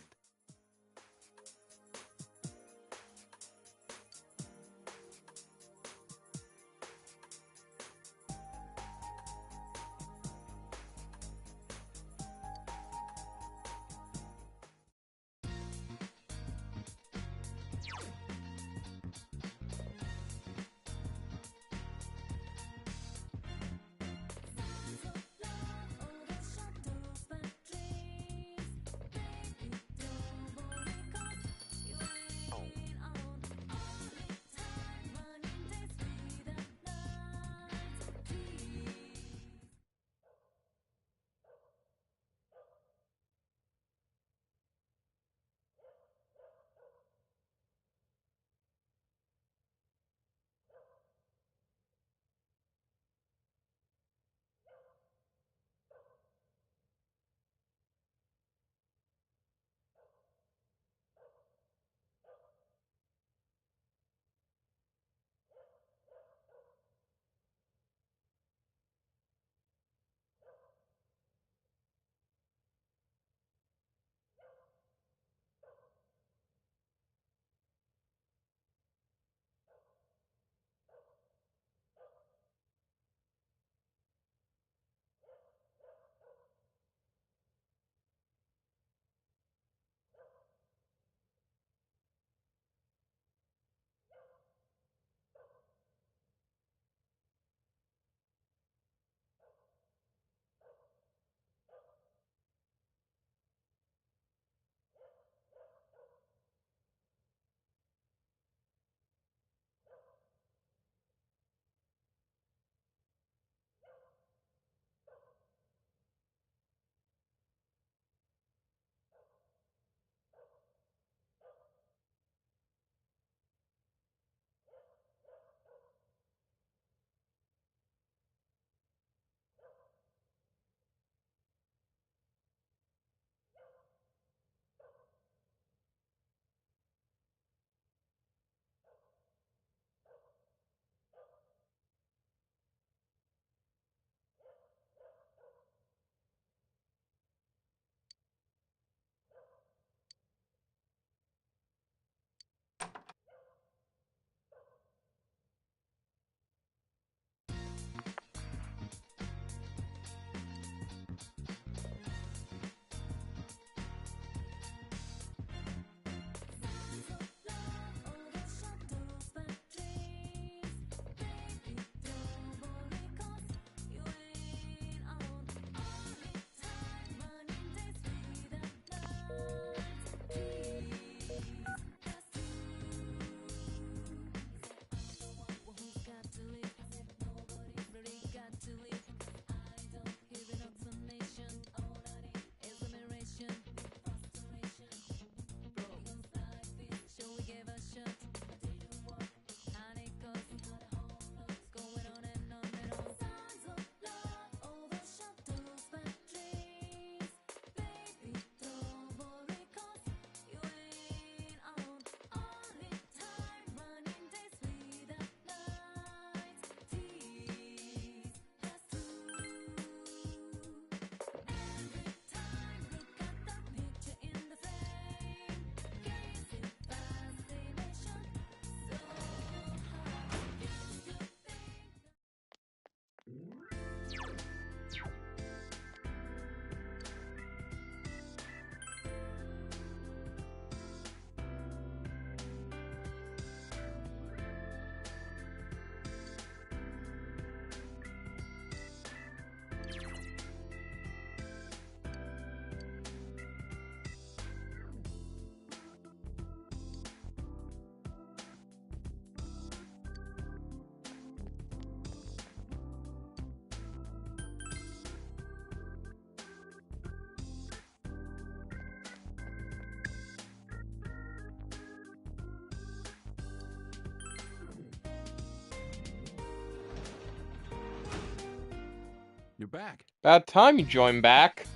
You're back. About time you joined back.